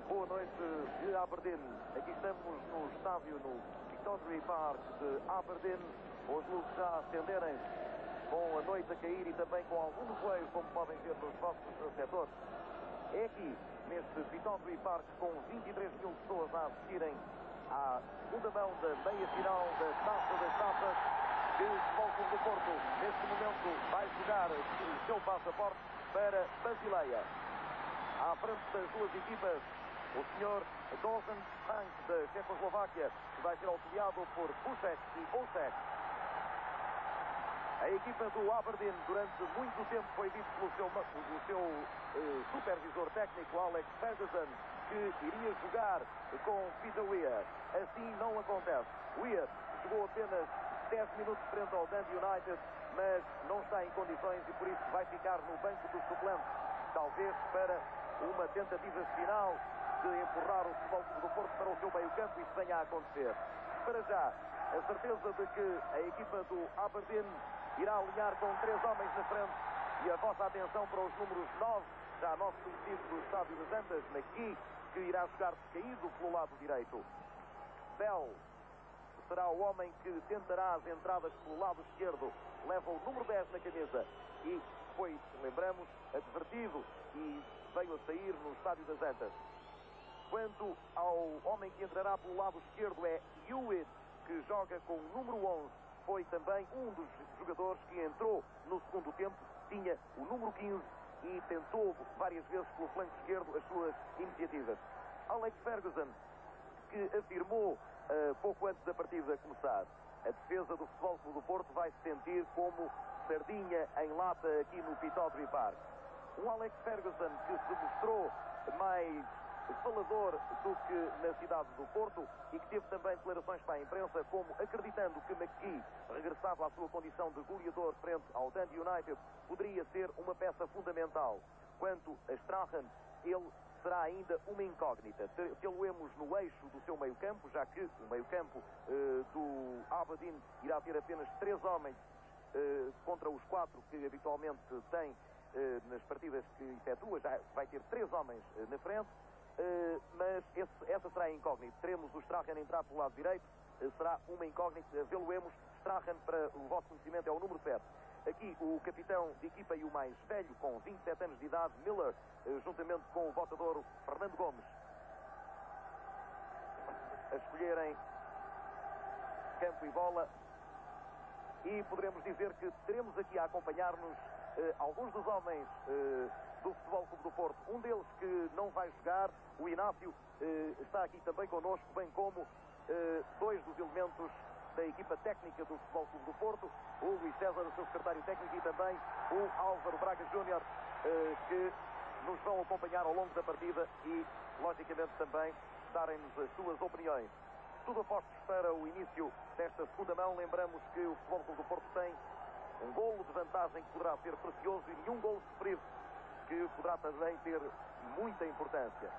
boa noite de Aberdeen. Aqui estamos no estádio, no Pittodrie Park de Aberdeen. Os luzes já acenderem com a noite a cair e também com algum nevoeiro, como podem ver nos vossos setores. É aqui, neste Pittodrie Park, com 23 mil pessoas a assistirem à segunda mão da meia-final da Taça das Taças, que o Futebol Clube do Porto, neste momento, vai jogar o seu passaporte para Basileia. À frente das duas equipas, o senhor Dusan Tank da Checoslováquia, que vai ser auxiliado por Busek e Osek. A equipa do Aberdeen, durante muito tempo, foi vista pelo seu supervisor técnico, Alex Ferguson, que iria jogar com Peter Weir. Assim não acontece. Weir jogou apenas 10 minutos frente ao Dundee United, mas não está em condições e por isso vai ficar no banco dos suplentes, talvez para uma tentativa final de empurrar o Futebol Clube do Porto para o seu meio-campo e isso venha a acontecer. Para já, a certeza de que a equipa do Aberdeen irá alinhar com 3 homens na frente e a vossa atenção para os números 9, já nosso conhecido do Estádio das Antas, McGee, que irá jogar caído pelo lado direito. Bell será o homem que tentará as entradas pelo lado esquerdo, leva o número 10 na camisa e foi, lembramos, advertido e veio a sair no Estádio das Antas. Quanto ao homem que entrará pelo lado esquerdo, é Hewitt, que joga com o número 11. Foi também um dos jogadores que entrou no segundo tempo, tinha o número 15 e tentou várias vezes pelo flanco esquerdo as suas iniciativas. Alex Ferguson, que afirmou pouco antes da partida começar: a defesa do Futebol Clube do Porto vai se sentir como sardinha em lata aqui no Pittodrie Park. Um Alex Ferguson que se mostrou mais falador do que na cidade do Porto e que teve também declarações para a imprensa, como acreditando que McGee regressava à sua condição de goleador frente ao Dundee United, poderia ser uma peça fundamental. Quanto a Strahan, ele será ainda uma incógnita. Tê-lo-emos no eixo do seu meio-campo, já que o meio-campo do Aberdeen irá ter apenas 3 homens contra os 4 que habitualmente tem nas partidas que efetua. Já vai ter 3 homens na frente. Mas essa será a incógnita. Teremos o Strahan entrar pelo lado direito, será uma incógnita. Vê-lo-emos. Strahan, para o vosso conhecimento, é o número 7. Aqui o capitão de equipa e o mais velho, com 27 anos de idade, Miller, juntamente com o botador Fernando Gomes, a escolherem campo e bola. E poderemos dizer que teremos aqui a acompanhar-nos alguns dos homens do Futebol Clube do Porto. Um deles que não vai jogar, o Inácio, está aqui também connosco, bem como 2 dos elementos da equipa técnica do Futebol Clube do Porto, o Luís César, o seu secretário técnico, e também o Álvaro Braga Júnior, que nos vão acompanhar ao longo da partida e, logicamente, também darem-nos as suas opiniões. Tudo apostos para o início desta segunda mão. Lembramos que o Futebol Clube do Porto tem um golo de vantagem que poderá ser precioso e nenhum golo sofrido, que poderá também ter muita importância.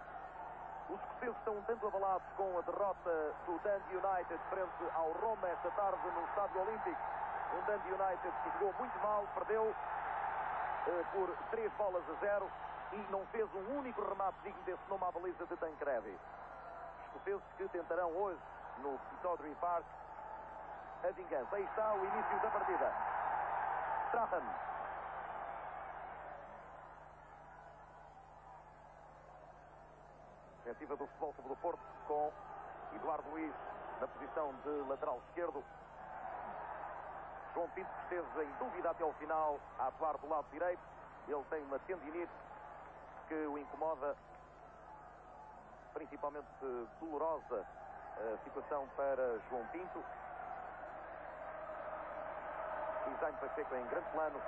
Os escoceses estão um tanto abalados com a derrota do Dundee United frente ao Roma esta tarde no Estádio Olímpico. Um Dundee United que jogou muito mal, perdeu por 3-0 e não fez um único remate digno desse nome à baliza de Tancredi. Os escoceses que tentarão hoje no Pittodrie Park a vingança. Aí está o início da partida. Strahan. Defensiva do Futebol Clube do Porto, com Eduardo Luiz na posição de lateral esquerdo. João Pinto, que esteve em dúvida até ao final a atuar do lado direito. Ele tem uma tendinite que o incomoda, principalmente dolorosa a situação para João Pinto. E Jaime Pacheco em grande plano.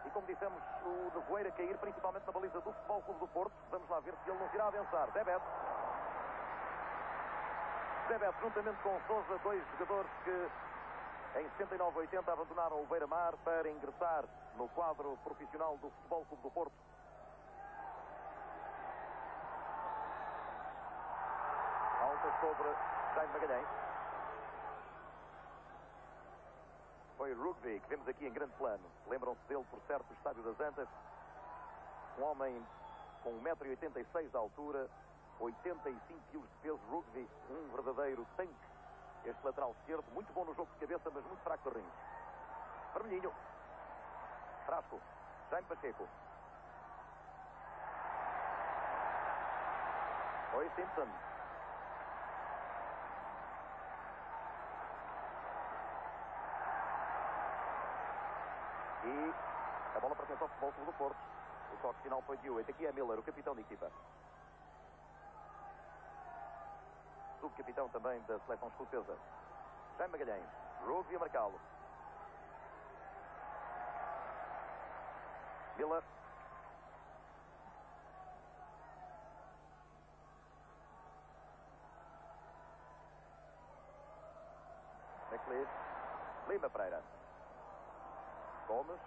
E como dissemos, o nevoeiro a cair principalmente na baliza do Futebol Clube do Porto. Vamos lá ver se ele não irá avançar. Zebet, juntamente com Sousa, 2 jogadores que em 79-80 abandonaram o Beira-Mar para ingressar no quadro profissional do Futebol Clube do Porto. Alta sobre Jaime Magalhães. Roy Rugby, que vemos aqui em grande plano. Lembram-se dele, por certo, do Estádio das Antas. Um homem com 1,86 m de altura, 85 kg de peso. Rugby, um verdadeiro tanque. Este lateral esquerdo, muito bom no jogo de cabeça, mas muito fraco de rins. Vermelhinho. Frasco. Jaime Pacheco. Oi, Simpson. E a bola pertence ao Futebol Clube do Porto. O toque final foi de Hewitt. Aqui é Miller, o capitão da equipa. Subcapitão também da seleção escocesa. Jaime Magalhães. Rugby a marcá-lo. Miller. McLeish. Lima Pereira. Gomes.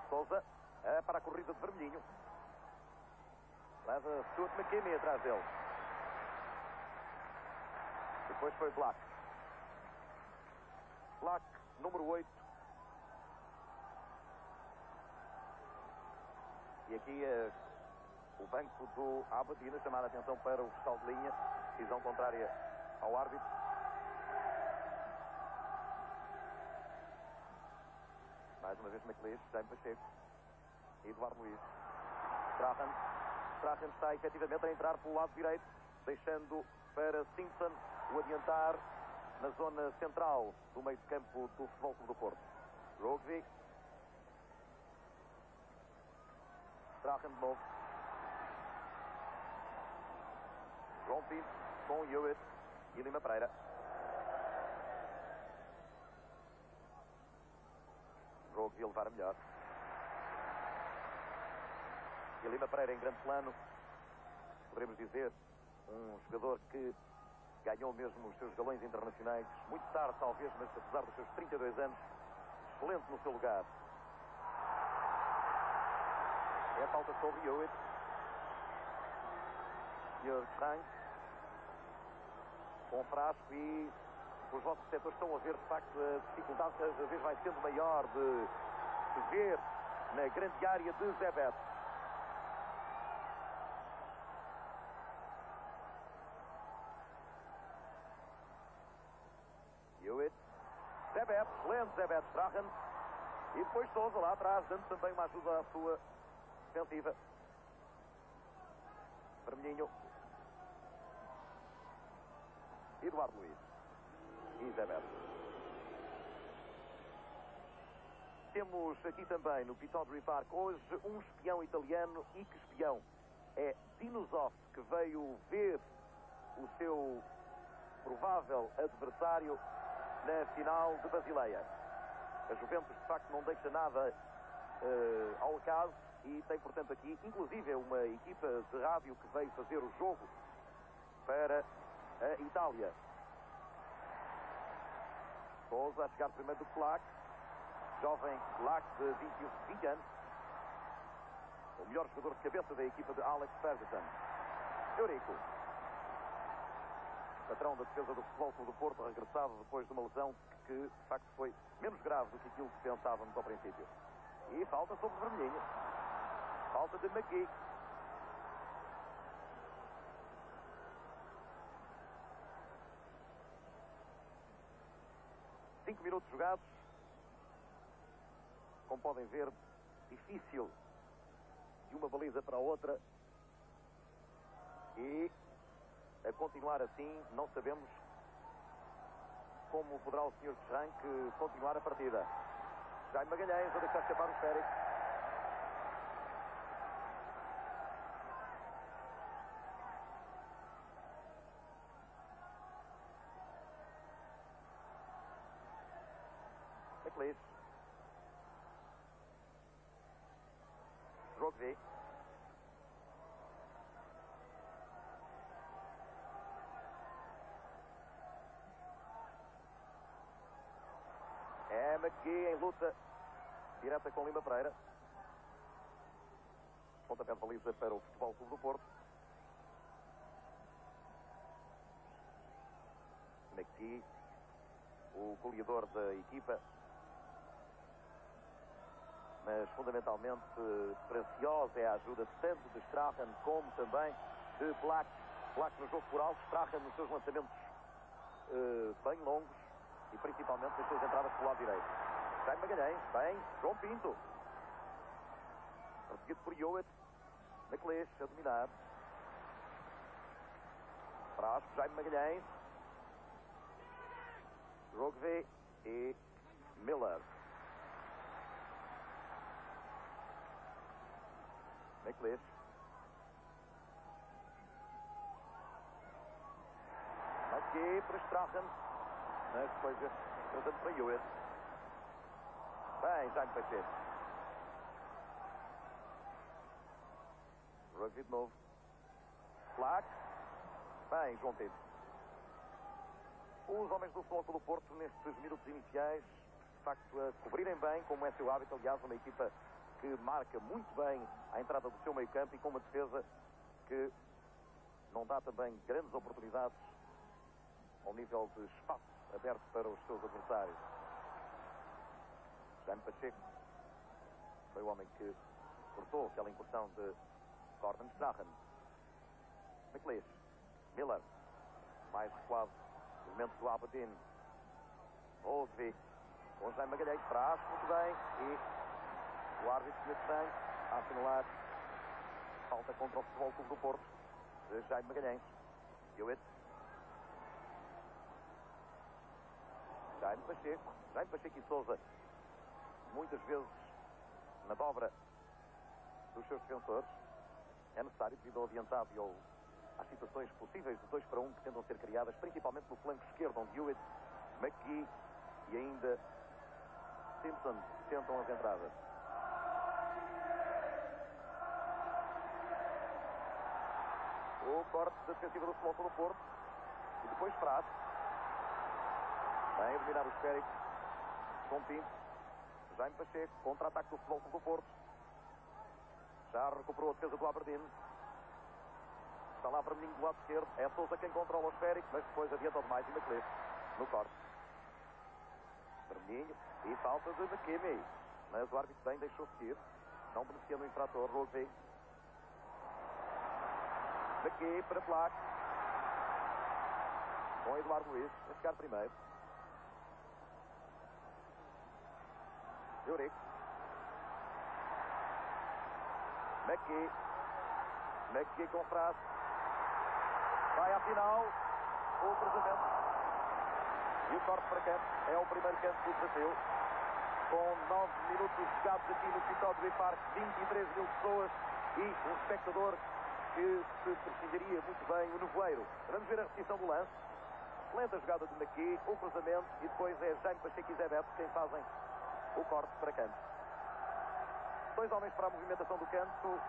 Sousa. Para a corrida de vermelhinho. Leva Stuart McKinney atrás dele. Depois foi Black. Black, número 8. E aqui o banco do Aberdeen a chamar a atenção para o fiscal de linha. Decisão contrária ao árbitro. Mais uma vez McLeish, Jaime Pacheco. Eduardo Luiz. Strahan está efetivamente a entrar pelo lado direito, deixando para Simpson o adiantar na zona central do meio de campo do Futebol Clube do Porto. Rugby. Strahan de novo. João Pinto com Hewitt e Lima Pereira. Rugby a levar a melhor. E Lima Pereira em grande plano. Poderemos dizer, um jogador que ganhou mesmo os seus galões internacionais muito tarde, talvez, mas apesar dos seus 32 anos, excelente no seu lugar. É a falta sobre Hewitt. Sr. Frank. Com Frasco e os vossos setores estão a ver, de facto, a dificuldade cada vez vai sendo maior de se ver na grande área de Zé Beto. Hewitt. Zé Beto, excelente Zé Beto. Strahan. E depois Sousa lá atrás, dando também uma ajuda à sua defensiva. Vermelhinho. Eduardo Luiz. E Zé Beto. Temos aqui também no Pittodrie Park hoje um espião italiano. E que espião? É Dinosov, que veio ver o seu provável adversário na final de Basileia. A Juventus, de facto, não deixa nada ao acaso e tem, portanto, aqui, inclusive, uma equipa de rádio que veio fazer o jogo para a Itália. Sousa a chegar primeiro do Black. Jovem Black de 20 anos. O melhor jogador de cabeça da equipa de Alex Ferguson. Eurico. Patrão da defesa do Futebol Clube do Porto, regressado depois de uma lesão que, de facto, foi menos grave do que aquilo que pensávamos ao princípio. E falta sobre o vermelhinho. Falta de McGee. Cinco minutos jogados. Como podem ver, difícil de uma baliza para a outra. E a continuar assim, não sabemos como poderá o Sr. Frank continuar a partida. Jaime Magalhães a deixar escapar o Félix. McLeish. Rugby. É McGee em luta direta com Lima Pereira. Pontapé de baliza para o Futebol Clube do Porto. McGee, o goleador da equipa. mas fundamentalmente preciosa é a ajuda tanto de Strahan como também de Black. Black no jogo por alto, Strahan nos seus lançamentos bem longos e principalmente nas suas entradas pelo lado direito. Jaime Magalhães, bem, João Pinto. Conseguido por Hewitt. McLeish a dominar. Frasco, Jaime Magalhães. Rogve e Miller. McLeish. Aqui para Strahan. Mas depois trazendo para Hewitt. Bem, Jaime Pacheco. Rugby de novo. Black. Bem, João Pedro. Os homens do Futebol Clube do Porto, nestes minutos iniciais, de facto, a cobrirem bem, como é seu hábito. Aliás, uma equipa que marca muito bem a entrada do seu meio-campo e com uma defesa que não dá também grandes oportunidades ao nível de espaço aberto para os seus adversários. Jaime Pacheco foi o homem que cortou aquela incursão de Gordon Strahan. McLeish. Miller. Mais recuado. Elemento do Aberdeen. Rosby. Com Jaime Magalhães. Traz muito bem. E o árbitro de sangue a assinalar falta contra o Futebol Clube do Porto de Jaime Magalhães. Hewitt. Jaime Pacheco. Jaime Pacheco e Sousa, muitas vezes na dobra dos seus defensores. É necessário, devido ao adiantado e às situações possíveis de 2 para 1 que tentam ser criadas, principalmente no flanco esquerdo, onde Hewitt, McGee e ainda Simpson tentam as entradas. O corte da defensiva do Futebol Clube do Porto e depois Frasco. Bem a dominar o esférico. João Pinto. Jaime Pacheco. Contra-ataque do Futebol Clube do Porto. Já recuperou a defesa do Aberdeen. Está lá vermelhinho do lado esquerdo. É Sousa quem controla o esférico, mas depois adianta demais e McLeish no corte. Vermelhinho e falta de McKinney. Mas o árbitro bem deixou seguir. Não beneficiando o infrator. Rosé. McKee para Black. Com Eduardo Luiz a chegar primeiro. Eurico. McKee. McKee com Frasco. Vai à final. O cruzamento. E o corte para canto. É o primeiro canto do desafio. Com 9 minutos jogados aqui no Vitória do Parque. 23 mil pessoas e um espectador que se precisaria muito bem o nevoeiro. Vamos ver a repetição do lance. Excelente a jogada de McKee. O cruzamento. E depois é Jaime Pacheco e Zé Beto quem fazem o corte para canto. 2 homens para a movimentação do canto.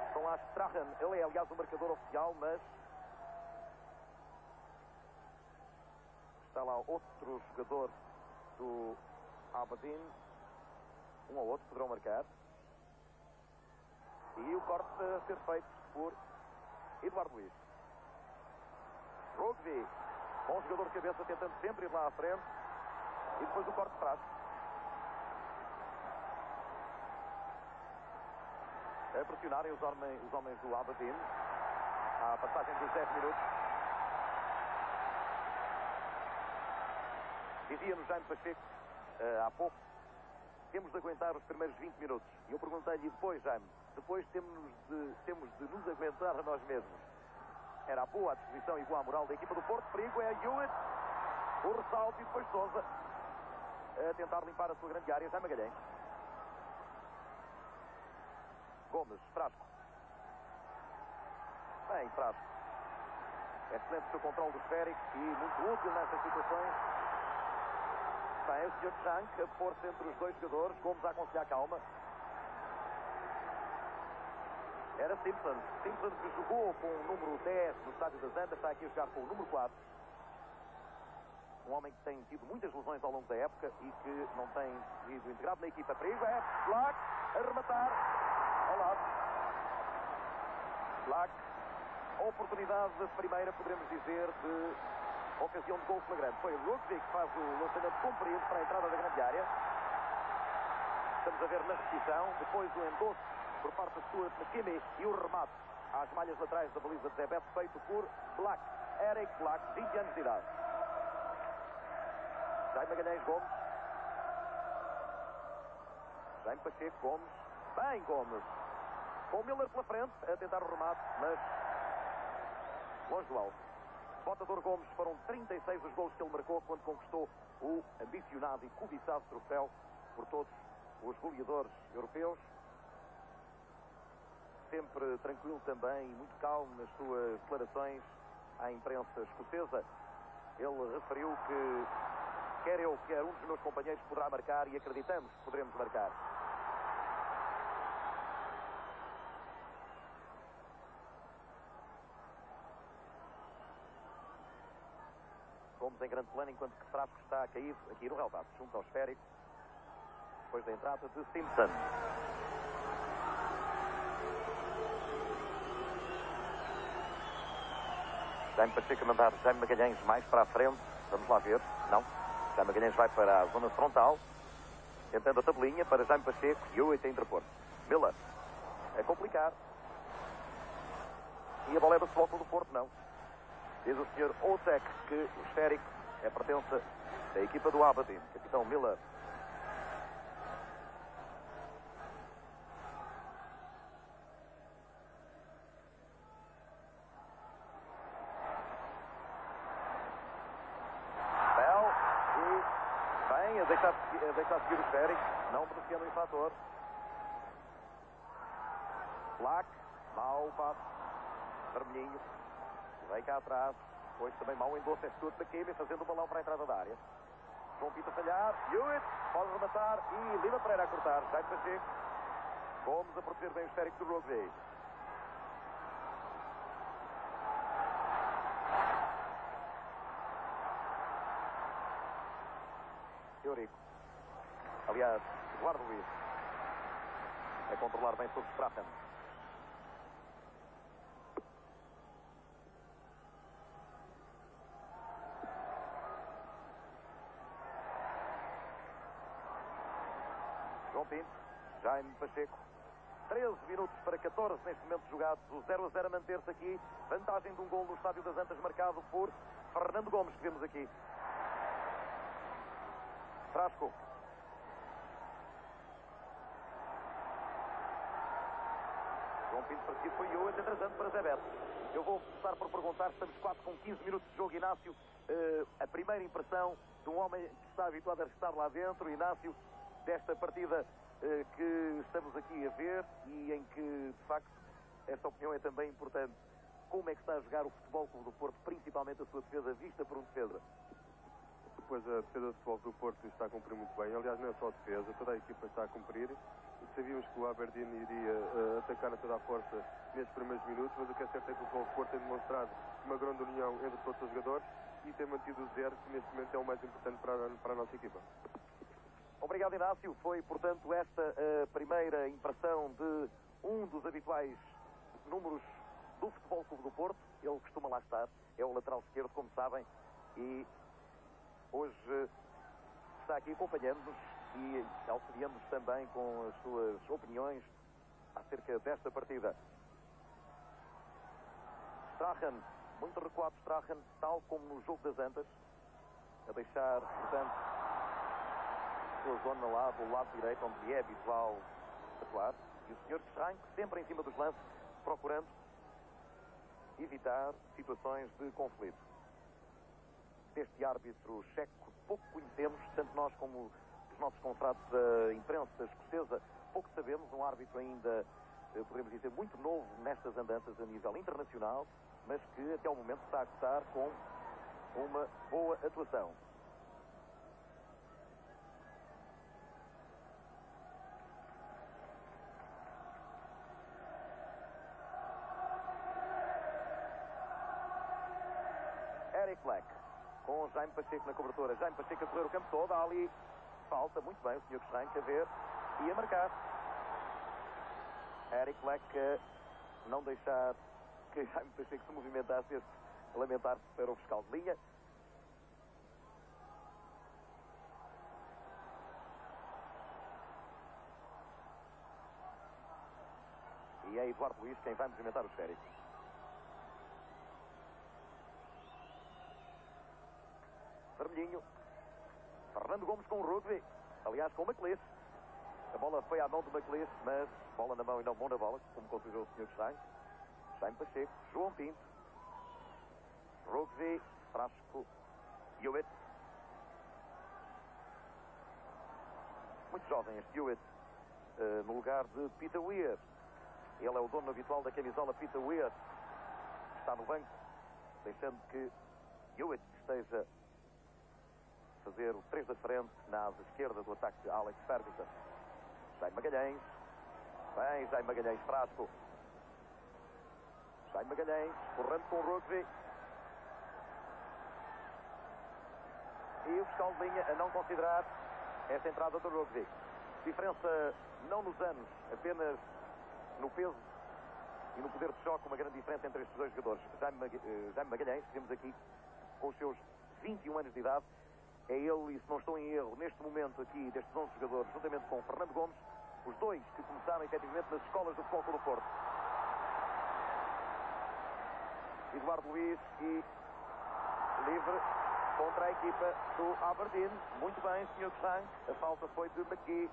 Estão lá Strahan. Ele é, aliás, o marcador oficial, mas está lá outro jogador do Aberdeen. Um ou outro poderão marcar. E o corte a ser feito por Eduardo Luiz. Rugby. Bom jogador de cabeça, tentando sempre ir lá à frente. E depois o corte de trás. A pressionarem os homens do Aberdeen. À passagem dos 10 minutos. Dizia-nos Jaime Pacheco há pouco: temos de aguentar os primeiros 20 minutos. E eu perguntei-lhe depois, Jaime, depois temos de nos aguentar a nós mesmos. Era a boa disposição e boa moral da equipa do Porto. Perigo é Hewitt. O ressalto e depois Sousa a tentar limpar a sua grande área. Jaime Magalhães. Gomes, Frasco. Bem, Frasco. É excelente o seu controle do esférico e muito útil nessas situações. Bem, o Sr. Jank a pôr-se entre os 2 jogadores. Gomes a aconselhar calma. Era Simpson. Simpson que jogou com o número 10 no estádio das Antas. Está aqui a jogar com o número 4. Um homem que tem tido muitas lesões ao longo da época e que não tem sido integrado na equipa. Perigo é Black a rematar ao lado. Black. A oportunidade de primeira, poderemos dizer, de ocasião de gol flagrante. Foi o Rugby que faz o lançamento comprido para a entrada da grande área. Estamos a ver na repetição, depois o endosso por parte de Stuart McKinney e o remate às malhas laterais da baliza de Zé feito por Black, Eric Black, 20 anos de idade. Jaime Magalhães Gomes. Jaime Pacheco Gomes. Bem Gomes. Com o Miller pela frente, a tentar o remate, mas longe do alvo. Botador Gomes, foram 36 os gols que ele marcou quando conquistou o ambicionado e cobiçado troféu por todos os goleadores europeus. Sempre tranquilo também e muito calmo nas suas declarações à imprensa escocesa. Ele referiu que quer eu, quer um dos meus companheiros poderá marcar e acreditamos que poderemos marcar. Gomes em grande plano, enquanto que Frasco está caído aqui no relvado, junto ao esférico, depois da entrada de Simpson. Jaime Pacheco a mandar Jaime Magalhães mais para a frente. Vamos lá ver. Não. Jaime Magalhães vai para a zona frontal, tentando a tabelinha para Jaime Pacheco e Hewitt a interpor. Miller a complicar. E a bola é do Futebol Clube do Porto, não. Diz o Sr. Outek que o esférico é pertença da equipa do Aberdeen. Capitão Miller. Bell e bem a deixar seguir o esférico, não beneficiando o infrator. Black, mau passo, vermelhinho. Vem cá atrás, depois também mau endosso é Stuart McKinney, fazendo um balão para a entrada da área. João Pinto a falhar, Hewitt pode rematar e Lima Pereira a cortar. Jaime Pacheco, Gomes a proteger bem o esférico do Rugby. Eurico, aliás, Eduardo Luiz, a controlar bem sobre Strahan. João Pinto, Jaime Pacheco, 13 minutos para 14 neste momento jogados, o 0-0 a manter-se aqui, vantagem de um gol no Estádio das Antas marcado por Fernando Gomes, que vemos aqui. Frasco. João Pinto para si foi Hewitt, entretanto para Zé Beto. Eu vou começar por perguntar, estamos quase com 15 minutos de jogo, Inácio, a primeira impressão de um homem que está habituado a estar lá dentro, Inácio, desta partida que estamos aqui a ver e em que, de facto, esta opinião é também importante. Como é que está a jogar o Futebol Clube do Porto, principalmente a sua defesa vista por um defesa? Pois a defesa do Futebol Clube do Porto está a cumprir muito bem. Aliás, não é só a defesa, toda a equipa está a cumprir. Sabíamos que o Aberdeen iria atacar a toda a força nestes primeiros minutos, mas o que é certo é que o Futebol do Porto tem demonstrado uma grande união entre todos os jogadores e tem mantido o zero, que neste momento é o mais importante para a nossa equipa. Obrigado, Inácio. Foi, portanto, esta a primeira impressão de um dos habituais números do Futebol Clube do Porto. Ele costuma lá estar, é o lateral esquerdo, como sabem, e hoje está aqui acompanhando-nos e auxiliando-nos também com as suas opiniões acerca desta partida. Strahan, muito recuado Strahan, tal como no jogo das Antas, a deixar, portanto, sua zona lá do lado direito, onde é habitual atuar, e o Sr. Schrank sempre em cima dos lances, procurando evitar situações de conflito. Deste árbitro checo pouco conhecemos, tanto nós como os nossos confrados da imprensa escocesa, pouco sabemos. Um árbitro ainda, podemos dizer, muito novo nestas andanças a nível internacional, mas que até o momento está a gostar com uma boa atuação. Eric Black, com Jaime Pacheco na cobertura. Jaime Pacheco a correr o campo todo. Há ali falta, muito bem, o Sr. Schrank a ver e a marcar. Eric Black a não deixar que Jaime Pacheco se movimentasse, a lamentar-se para o fiscal de linha. E é Eduardo Luiz quem vai movimentar o esférico. Vermelhinho. Fernando Gomes com o rugby. Aliás, com o McLeish. A bola foi à mão do McLeish, mas bola na mão e não mão na bola, como considerou o Sr. Stein. Jaime Pacheco, João Pinto. Rugby, Frasco, Hewitt. Muito jovem este Hewitt, no lugar de Peter Weir. Ele é o dono habitual da camisola Peter Weir. Está no banco, deixando que Hewitt esteja a fazer o 3 da frente na asa esquerda do ataque de Alex Ferguson. Jaime Magalhães. Bem, Jaime Magalhães, Frasco. Jaime Magalhães, correndo com o rugby. E o fiscal de linha a não considerar esta entrada do rugby. Diferença não nos anos, apenas no peso e no poder de choque, uma grande diferença entre estes dois jogadores. Jaime Magalhães, que temos aqui com os seus 21 anos de idade, é ele, e se não estou em erro, neste momento aqui, destes 11 jogadores, juntamente com o Fernando Gomes, os dois que começaram efetivamente nas escolas do Futebol Clube do Porto. Eduardo Luiz e livre contra a equipa do Aberdeen. Muito bem, Sr. Stein. A falta foi de McGee.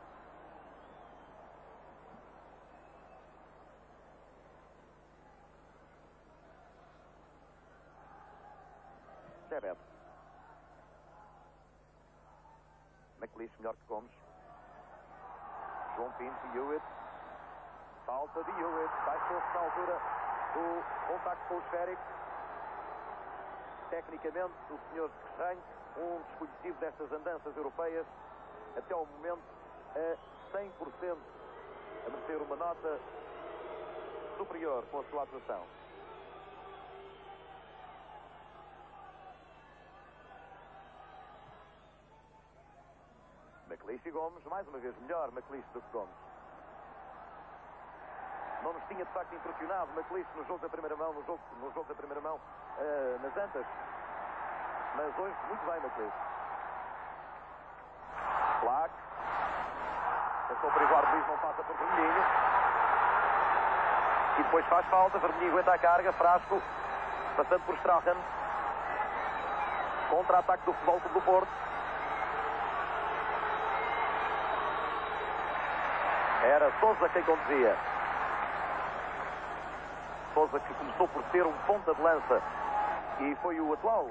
Chebet. McLeish melhor que Gomes. João Pinto e Hewitt. Falta de Hewitt. Baixou-se na altura do contacto com o esférico. Tecnicamente, o Sr. Stein, um desconhecido destas andanças europeias, até ao momento a 100%, a merecer uma nota superior com a sua atuação. McLeish e Gomes, mais uma vez melhor McLeish do que Gomes. Não nos tinha de facto impressionado McLeish no jogo da primeira mão, nas Antas. Mas hoje muito bem McLeish. Black. Passou por Eduardo Luiz, não passa por Vermelhinho. E depois faz falta, Vermelhinho aguenta a carga, Frasco, passando por Strahan. Contra-ataque do Futebol Clube do Porto. Era Sousa quem conduzia. Sousa, que começou por ser um ponta de lança e foi o atual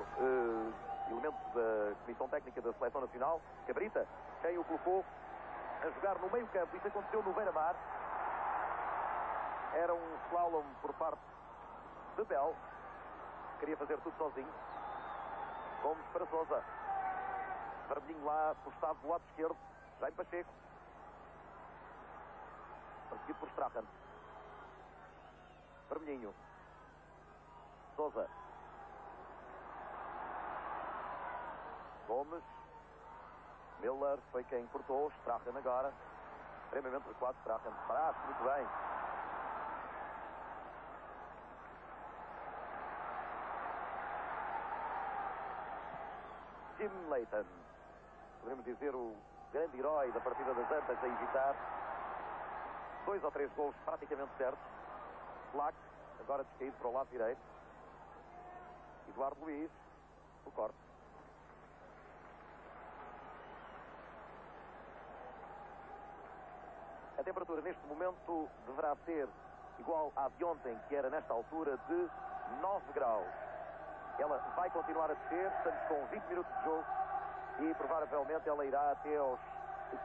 elemento da Comissão Técnica da Seleção Nacional, Cabrita, quem o colocou a jogar no meio campo. Isso aconteceu no Beira-Mar. Era um slalom por parte de Bel. Queria fazer tudo sozinho. Gomes para Sousa. Vermelhinho lá postado do lado esquerdo. Jaime Pacheco. Perseguido por Strahan. Vermelhinho. Sousa. Gomes. Miller foi quem cortou. Strahan agora. Extremamente recuado. Strahan. Frasco, muito bem. Jim Leighton. Podemos dizer o grande herói da partida das Antas, a evitar 2 ou 3 gols praticamente certos. Black, agora descaído para o lado direito. Eduardo Luiz, o corte. A temperatura neste momento deverá ser igual à de ontem, que era nesta altura de 9 graus. Ela vai continuar a descer, estamos com 20 minutos de jogo e provavelmente ela irá até aos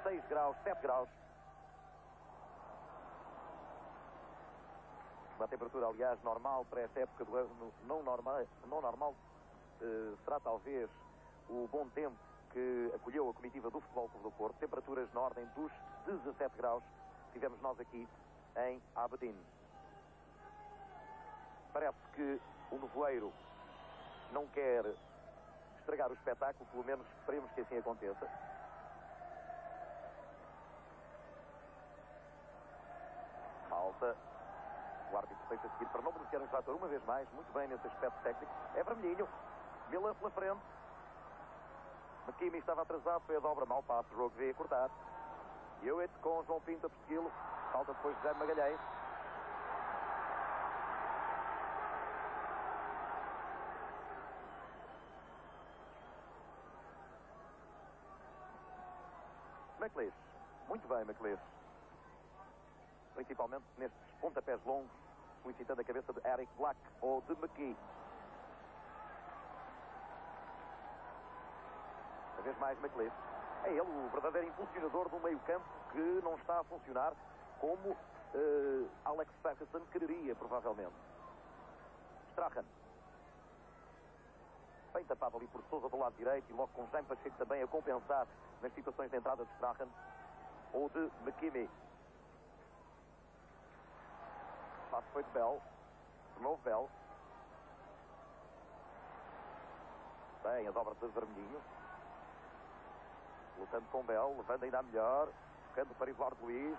6 graus, 7 graus. Uma temperatura, aliás, normal para esta época do ano. Não normal será talvez o bom tempo que acolheu a comitiva do Futebol Clube do Porto. Temperaturas na ordem dos 17 graus tivemos nós aqui em Aberdeen. Parece que o nevoeiro não quer estragar o espetáculo, pelo menos esperemos que assim aconteça. Falta. O árbitro feito a seguir para não beneficiar o infrator uma vez mais, muito bem nesse aspecto técnico. É Vermelhinho. Miller pela frente. McKinney estava atrasado, foi a dobra, mal passo, o jogo veio a cortar. Hewitt com João Pinto a persegui-lo. Falta depois de Jaime Magalhães. McLeish. Muito bem, McLeish. Principalmente nestes pontapés longos, solicitando a cabeça de Eric Black ou de McKee. Uma vez mais, McLeish. É ele o verdadeiro impulsionador do meio-campo que não está a funcionar como Alex Ferguson quereria, provavelmente. Strachan. Bem tapado ali por Sousa do lado direito e logo com Jaime Pacheco também a compensar nas situações de entrada de Strachan ou de McKimmey. O passo foi de Bell. De novo Bell. Bem, a dobra de Vermelhinho. Lutando com Bell, levando ainda a melhor. Tocando para Eduardo Luiz.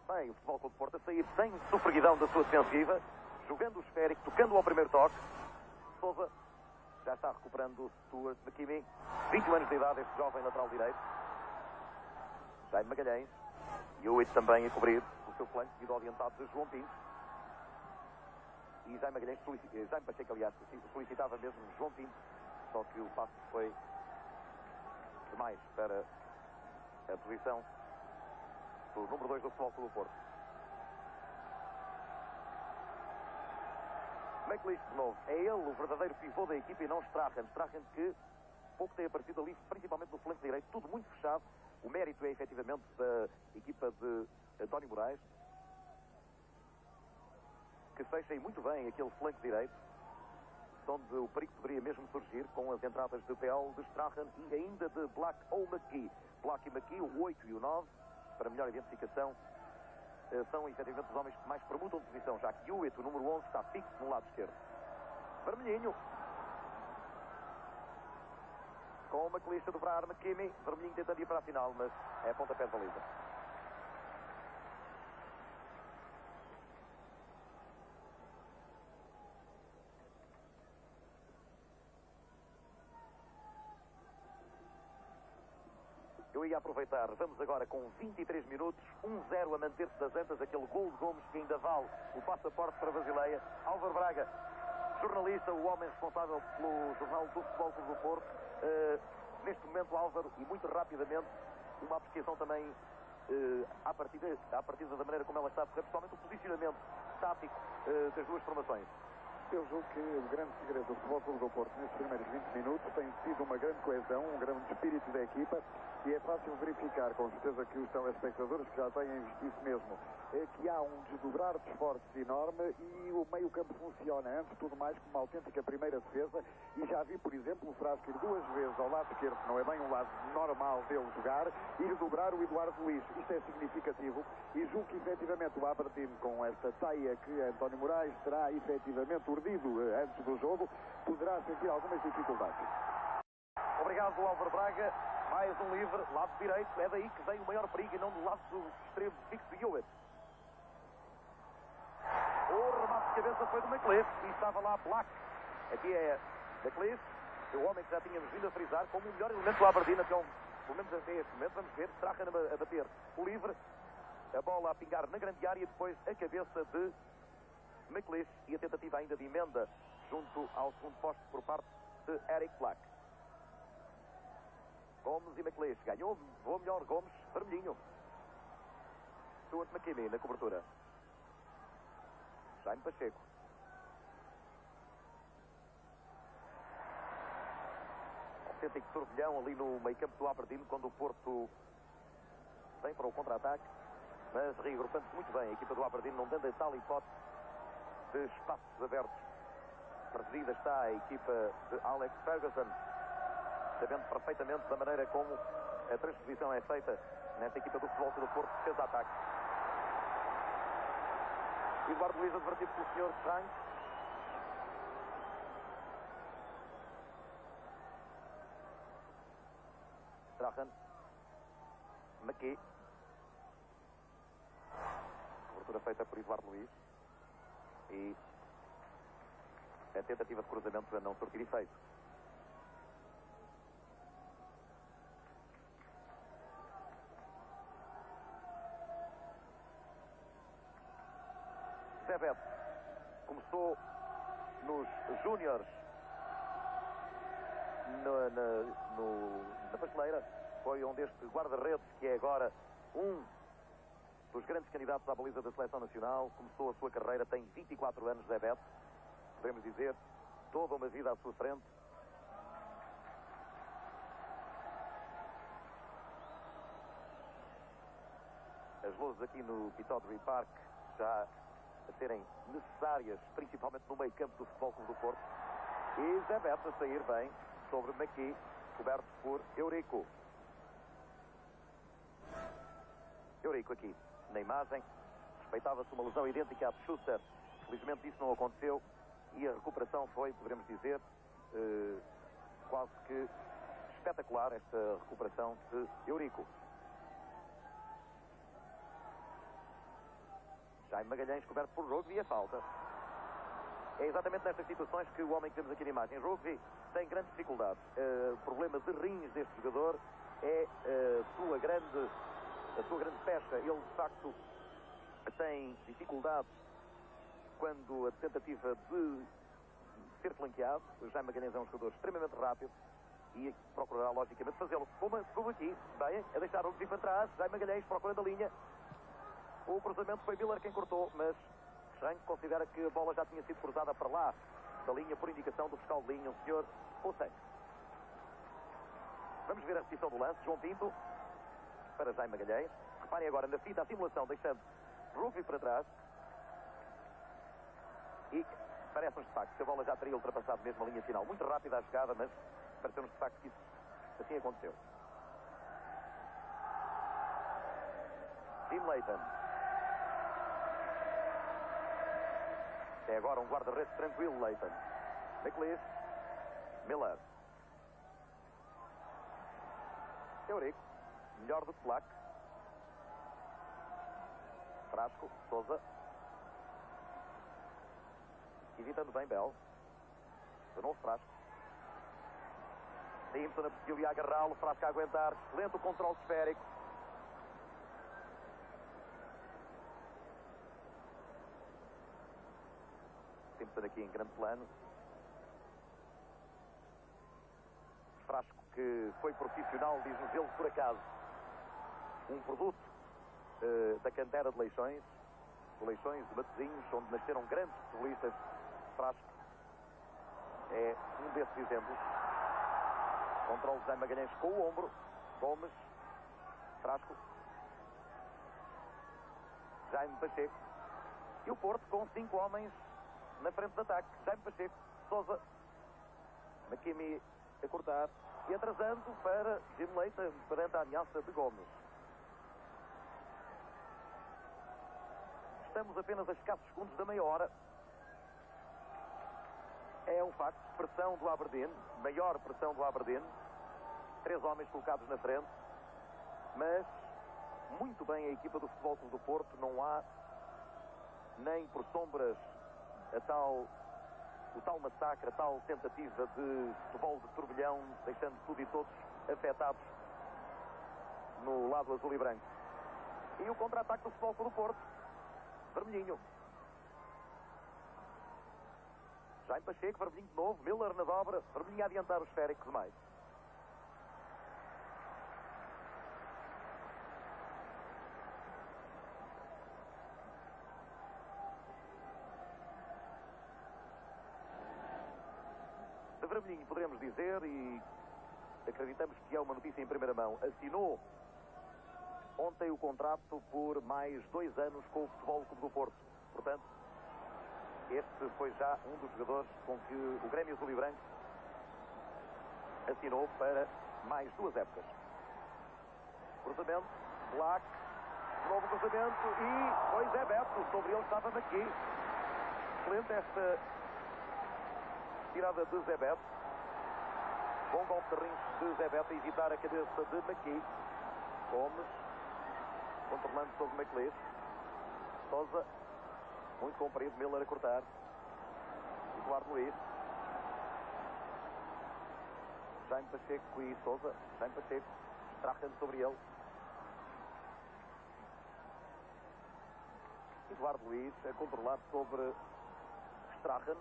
Bem, o Futebol Clube do Porto a sair sem sofreguidão da sua defensiva. Jogando o esférico, tocando ao primeiro toque. Sousa já está recuperando o Stuart McKimmey. 21 anos de idade, este jovem lateral direito. Jaime Magalhães. E o Hewitt também a cobrir o seu flanco, devido ao adiantado de João Pinto. E Jaime Magalhães, Jaime Pacheco, aliás, solicitava mesmo João Pinto. Só que o passo foi demais para a posição do número 2 do Futebol Clube do Porto. McLeish de novo. É ele o verdadeiro pivô da equipa e não Strachan. Strachan que pouco tem aparecido ali, principalmente no flanco direito. Tudo muito fechado. O mérito é efetivamente da equipa de António Moraes, que fecha aí muito bem aquele flanco direito, onde o perigo poderia mesmo surgir com as entradas de Bell, de Strachan e ainda de Black ou McKee. Black e McKee, o 8 e o 9, para melhor identificação, são efetivamente os homens que mais permutam de posição, já que Hewitt, o número 11, está fixo no lado esquerdo. Vermelhinho. Com o McLeish a dobrar McKimmey. Vermelhinho tentando ir para a final, mas é a pontapé de baliza. Eu ia aproveitar, vamos agora com 23 minutos, 1-0 a manter-se das antas, aquele gol de Gomes que ainda vale o passaporte para a Basileia. Álvaro Braga, jornalista, o homem responsável pelo jornal do Futebol Clube do Porto. Neste momento, Álvaro, e muito rapidamente, uma apreciação também à partida da maneira como ela está, principalmente o posicionamento tático das duas formações. Eu julgo que o grande segredo do Futebol Clube do Porto nestes primeiros 20 minutos tem sido uma grande coesão, um grande espírito da equipa, e é fácil verificar, com certeza que os telespectadores que já têm visto isso mesmo, é que há um desdobrar de esforços enorme e o meio-campo funciona, antes de tudo mais, como uma autêntica primeira defesa, e já vi, por exemplo, o Frasco ir duas vezes ao lado esquerdo, que não é bem um lado normal dele jogar, e dobrar o Eduardo Luiz. Isto é significativo, e julgo que efetivamente o Aberdeen, com esta taia que António Moraes terá efetivamente urdido antes do jogo, poderá sentir algumas dificuldades. Obrigado, Álvaro Braga. Mais um livre, lado direito. É daí que vem o maior perigo e não do lado do extremo fixo de Hewitt. O remate de cabeça foi do McLeish e estava lá Black. Aqui é McLeish, o homem que já tínhamos vindo a frisar como o melhor elemento do Aberdeen até pelo menos até este momento. Vamos ver, Strachan a bater o livre, a bola a pingar na grande área e depois a cabeça de McLeish e a tentativa ainda de emenda junto ao segundo posto por parte de Eric Black. Gomes e McLeish. Ganhou, voou melhor Gomes, vermelhinho. Stuart McKimmey na cobertura. Jaime Pacheco. Autêntico turbilhão ali no meio campo do Aberdeen, quando o Porto vem para o contra-ataque, mas reagrupando-se muito bem a equipa do Aberdeen, não dando a tal hipótese de espaços abertos. Perdida está a equipa de Alex Ferguson, sabendo perfeitamente da maneira como a transposição é feita nesta equipa do Futebol Clube do Porto, defesa-ataque. Eduardo Luiz advertido pelo Sr. Frank. Strachan. McKee. Cobertura feita por Eduardo Luiz. E a tentativa de cruzamento a não surtir efeito. Zé Beto começou nos Júniores na pasteleira foi onde este guarda-redes, que é agora um dos grandes candidatos à baliza da Seleção Nacional, começou a sua carreira, tem 24 anos, Zé Beto, podemos dizer, toda uma vida à sua frente. As luzes aqui no Pittodrie Park já a serem necessárias, principalmente no meio campo do Futebol Clube do Porto. E Zé Beto a sair bem sobre McKee, coberto por Eurico. Eurico aqui na imagem. Respeitava-se uma lesão idêntica à de Schuster. Felizmente isso não aconteceu e a recuperação foi, poderemos dizer, quase que espetacular, esta recuperação de Eurico. Jaime Magalhães coberto por Rugby e a falta. É exatamente nestas situações que o homem que temos aqui na imagem, Rugby, tem grandes dificuldades. O problema de rins deste jogador é a sua grande pecha. Ele, de facto, tem dificuldades quando a tentativa de ser flanqueado. O Jaime Magalhães é um jogador extremamente rápido e procurará, logicamente, fazê-lo. Como aqui, bem, a deixar o Rugby para trás. Jaime Magalhães procurando a linha. O cruzamento foi Miller quem cortou, mas Franco considera que a bola já tinha sido cruzada para lá da linha por indicação do fiscal de linha, o senhor Hussein. Vamos ver a repetição do lance. João Pinto para Jaime Magalhães. Reparem agora na fita, a simulação, deixando Rugby para trás. E parece-nos de facto que a bola já teria ultrapassado mesmo a linha final. Muito rápida a jogada, mas parece-nos de facto que isso assim aconteceu. Jim Leighton. É agora um guarda-redes tranquilo, Leighton. McLeish. Miller. Eurico. Melhor do que Black. Frasco. Sousa. Evitando bem Bell. De novo Frasco. Simpson a perseguiu e a agarrá-lo. Frasco a aguentar. Excelente o controle esférico. Aqui em grande plano. Frasco, que foi profissional, diz-nos ele, por acaso, um produto da cantera de Leixões, de Matosinhos, onde nasceram grandes futebolistas. Frasco é um desses exemplos. Controle de Jaime Magalhães com o ombro. Gomes. Frasco. Jaime Pacheco. E o Porto com 5 homens na frente de ataque. Jaime Pacheco, Sousa, McKimmie a cortar e atrasando para Jim Leighton perante a ameaça de Gomes. Estamos apenas a escassos segundos da meia hora. É um facto, pressão do Aberdeen, maior pressão do Aberdeen. 3 homens colocados na frente, mas muito bem a equipa do Futebol Clube do Porto. Não há nem por sombras o tal massacre, a tal tentativa de futebol de turbilhão, deixando tudo e todos afetados no lado azul e branco. E o contra-ataque do Futebol Clube do Porto. Vermelhinho. Jaime Pacheco, vermelhinho de novo. Miller na dobra. Vermelhinho a adiantar o esférico demais. Vermelhinho, poderemos dizer, e acreditamos que é uma notícia em primeira mão, assinou ontem o contrato por mais 2 anos com o Futebol Clube do Porto. Portanto, este foi já um dos jogadores com que o Grêmio Azul e Branco assinou para mais 2 épocas. Cruzamento, Black, novo cruzamento e foi Zé Beto, sobre ele estava aqui. Excelente esta tirada de Zé Beto. Bom golpe de rins de Zé Beto a evitar a cabeça de McKee. Gomes controlando sobre McLeish. Sousa, muito comprido, Miller a cortar. Eduardo Luiz. Jaime Pacheco e Sousa. Jaime Pacheco, Strachen sobre ele. Eduardo Luiz a controlar sobre Strachen.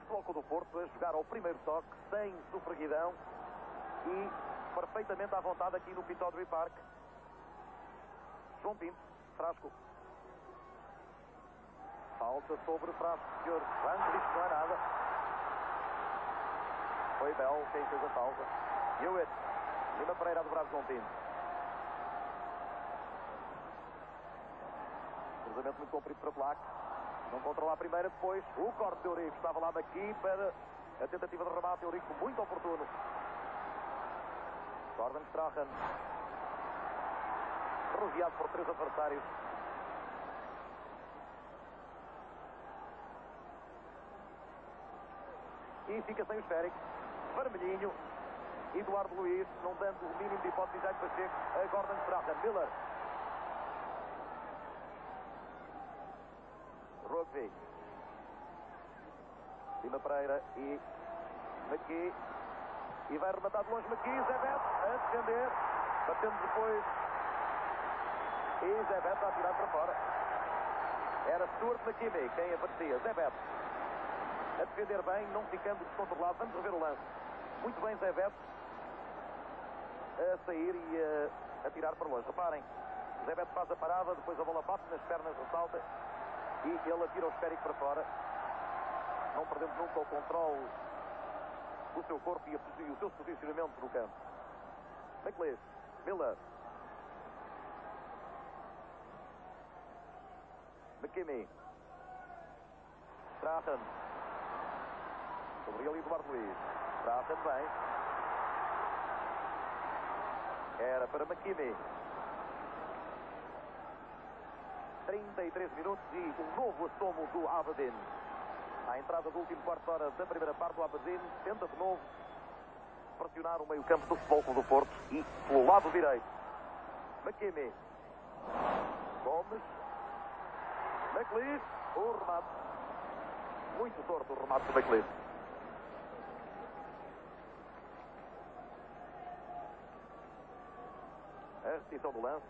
Futebol Clube do Porto a jogar ao primeiro toque, sem sofreguidão, e perfeitamente à vontade aqui no Pittodrie Park. João Pinto, Frasco. Falta sobre Frasco, senhor. Franco diz que não é nada. Foi Bell quem fez a falta. Hewitt. Lima Pereira a dobrar João Pinto. Cruzamento muito comprido para Black. Não controla a primeira depois. O corte de Eurico. Estava lá aqui para a tentativa de remate. Eurico muito oportuno. Gordon Strachan. Rodeado por 3 adversários. E fica sem o esférico. Vermelhinho. Eduardo Luiz, não dando o mínimo de hipótese já de Pacheco. A Gordon Strachan. Miller. Rugby. Lima Pereira e McKee. E vai rematar de longe McKee. Zé Beto a defender. Batendo depois. E Zé Beto a tirar para fora. Era Stuart McKinney quem aparecia. Zé Beto a defender bem, não ficando descontrolado. Vamos rever o lance. Muito bem Zé Beto a sair e a tirar para longe. Reparem, Zé Beto faz a parada, depois a bola bate nas pernas, ressalta e ele atira o esférico para fora. Não perdendo nunca o controle do seu corpo e o seu posicionamento no campo. McLeish, Miller, McKinney, Strachan, sobre ele Eduardo Luiz. Strachan bem. Era para McKinney. 33 minutos e um novo assomo do Aberdeen. À entrada do último quarto de hora da primeira parte, o Aberdeen tenta de novo pressionar o meio-campo do Futebol Clube do Porto e pelo lado direito. McKinney. Gomes. McLeish. O remate. Muito torto o remate do McLeish. A repetição do lance.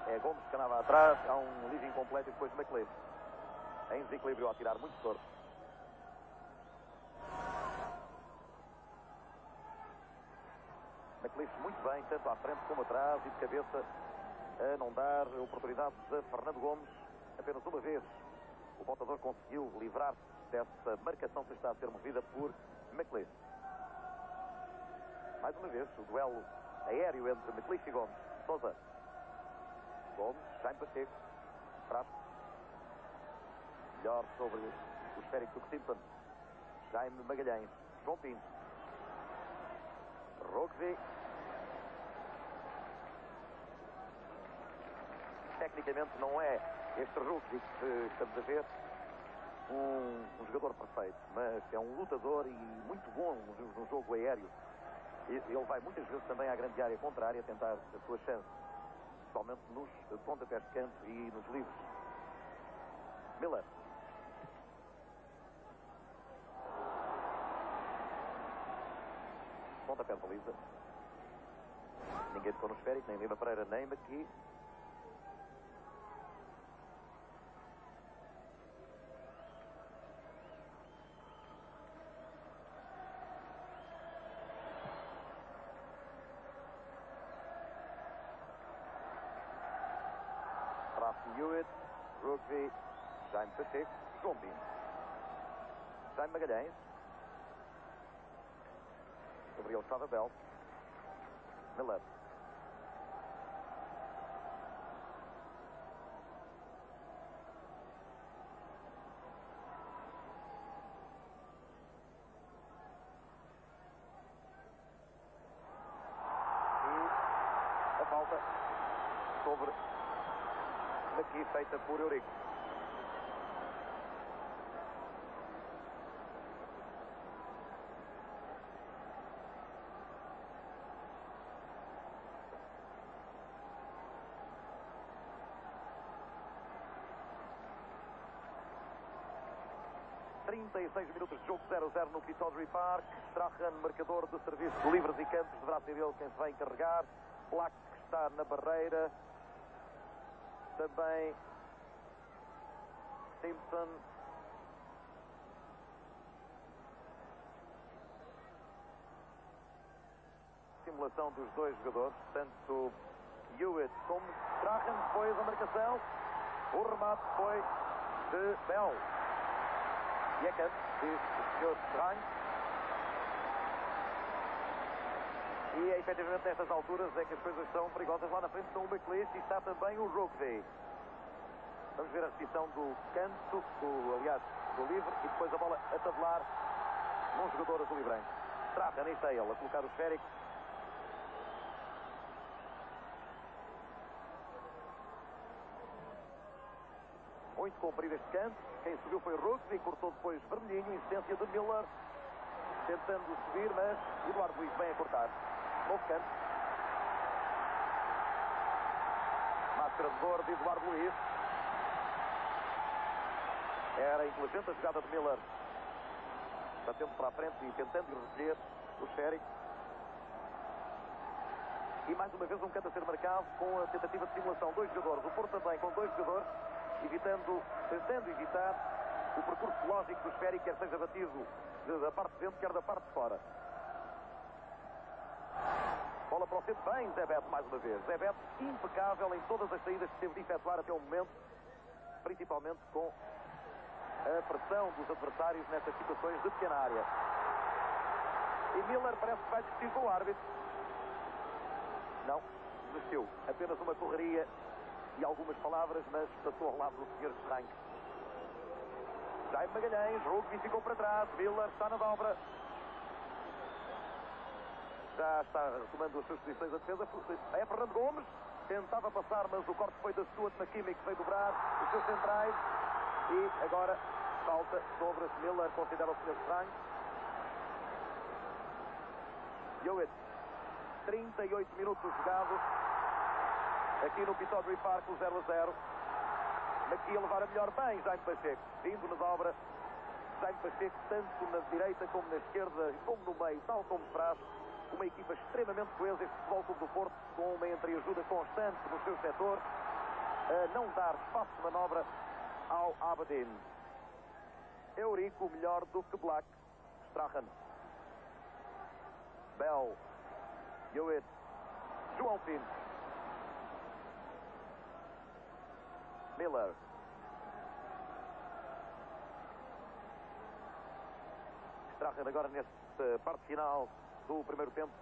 É Gomes que andava atrás. Há um livre incompleto e depois McLeish. Em desequilíbrio a tirar muito torto. McLeish muito bem, tanto à frente como atrás e de cabeça, a não dar oportunidades a Fernando Gomes. Apenas uma vez o pontador conseguiu livrar-se dessa marcação que está a ser movida por McLeish. Mais uma vez o duelo aéreo entre McLeish e Gomes. Sousa. Gomes, Jaime Pacheco. Frasco. Melhor sobre o esférico do Simpson. Jaime Magalhães. João Pinto. Rugby. Tecnicamente não é este Rugby que estamos a ver um jogador perfeito, mas é um lutador e muito bom no jogo aéreo. Ele vai muitas vezes também à grande área contrária tentar a sua chance, principalmente nos pontapés de canto e nos livros. Miller. Pontapé de baliza. Ninguém tocou no esférico, nem Lima Pereira, nem McKee. Hewitt, Rugby, Jaime Pacheco, João Pinto, Jaime Magalhães, Gabriel Chavabel, Miller, e a falta sobre aqui feita por Eurico. Minutos de jogo, 0-0 no Pittodrie Park. Strachan, marcador de serviço de livres e cantos, deverá ser ele quem se vai encarregar. Black está na barreira. Também Simpson. relação dos dois jogadores, tanto Hewitt como Strahan. Depois a marcação, o remate foi de Bell. Jecken, diz o Sr. Strang. E é efetivamente nestas alturas é que as coisas são perigosas. Lá na frente estão o McLeish e está também o Rugby. Vamos ver a repetição do canto, do livre, e depois a bola a tabelar num jogador azul e branco. Strahan, está ele a colocar o esférico. Muito comprido este canto. Quem subiu foi Rugby, cortou depois vermelhinho, insistência de Miller, tentando subir, mas Eduardo Luiz vem a cortar. Novo canto. Máscara de dor de Eduardo Luiz. Era inteligente a jogada de Miller, batendo para a frente e tentando recolher o esférico. E mais uma vez um canto a ser marcado com a tentativa de simulação. Dois jogadores, o Porto também com dois jogadores, tentando evitar o percurso lógico do esférico, quer seja batido da parte de dentro, quer da parte de fora. Bola para o centro, bem Zé Beto mais uma vez. Zé Beto impecável em todas as saídas que teve de efetuar até o momento, principalmente com a pressão dos adversários nestas situações de pequena área. E Miller parece que vai discutir com o árbitro. Não, desistiu. Apenas uma correria e algumas palavras, mas passou ao lado do Sr. Strang. Jaime Magalhães, Rugby ficou para trás. Miller está na dobra. Já está tomando as suas posições a defesa. É Fernando Gomes. Tentava passar, mas o corte foi da Stuart McKimmey, que veio dobrar os seus centrais. E agora falta sobre Miller, considera o Sr. Strang. Hewitt, 38 minutos jogados aqui no Pittodrie Park, o 0-0. Aqui a levar a melhor bem Jaime Pacheco, vindo na dobra. Jaime Pacheco, tanto na direita como na esquerda, como no meio, tal como traz. Uma equipa extremamente coesa, este Futebol Clube do Porto, com uma entreajuda constante no seu setor, a não dar espaço de manobra ao Aberdeen. Eurico melhor do que Black. Strahan, Bell, Hewitt, João Pinto, Miller, Strahan agora nesta parte final do primeiro tempo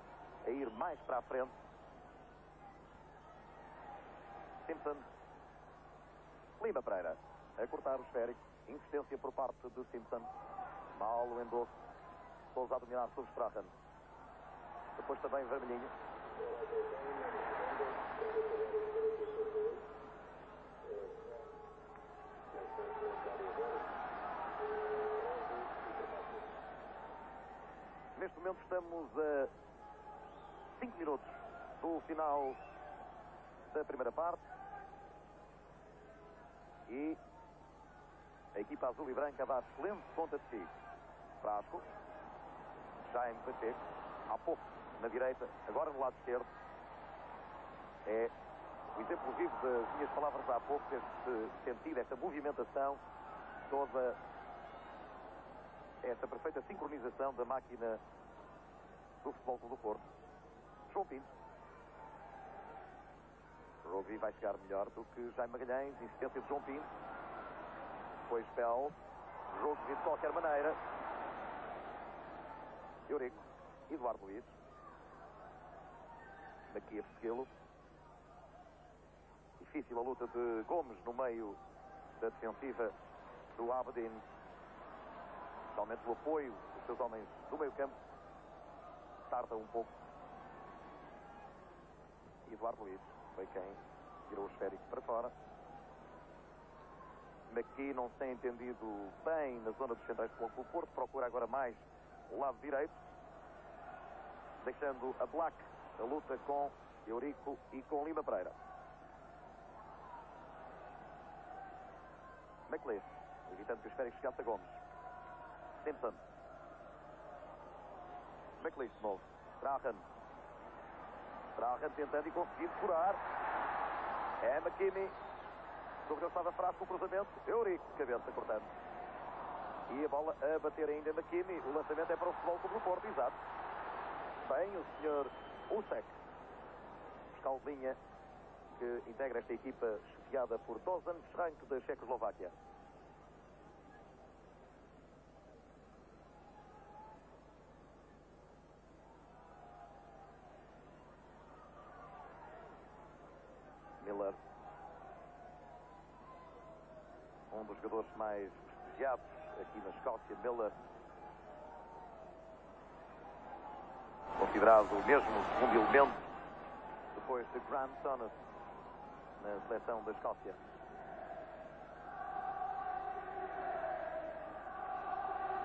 a ir mais para a frente. Simpson, Lima Pereira a cortar o esférico. Insistência por parte de Simpson. Mal o endosso. Sousa a dominar sobre Strahan. Depois também vermelhinho. Neste momento estamos a 5 minutos do final da primeira parte. E a equipa azul e branca dá excelente conta de si. Frasco, Jaime Pacheco, há pouco na direita, agora no lado esquerdo. É o exemplo vivo das minhas palavras há pouco, este sentido, esta movimentação, toda esta perfeita sincronização da máquina do Futebol Clube do Porto. João Pinto. Rovi vai chegar melhor do que Jaime Magalhães. Insistência de João Pinto. Depois Bell. Jogo de qualquer maneira. Eurico. Eduardo Luiz. Daqui a segui-lo. Difícil a luta de Gomes no meio da defensiva do Aberdeen. Especialmente o apoio dos seus homens do meio campo. Tarda um pouco. Eduardo Luiz foi quem tirou o esférico para fora. McKee não se tem entendido bem na zona dos centrais do Futebol Clube do Porto. Procura agora mais o lado direito. Deixando a Black a luta com Eurico e com Lima Pereira. McLeish, evitando que o esférico chegasse a Gomes. Simpson. McLeish de novo. Strahan tentando e conseguindo curar. É McKimmey. Sobre ele estava Frasco o cruzamento. Eurico, cabeça cortando. E a bola a bater ainda em McKimmey. O lançamento é para o Futebol Clube do Porto, exato. Bem, o senhor Usek, escaldinha, que integra esta equipa chefiada por Dozan Frank da Checoslováquia. Miller, um dos jogadores mais prestigiados aqui na Escócia. Miller, considerado o mesmo segundo elemento depois de Grant Souness na seleção da Escócia.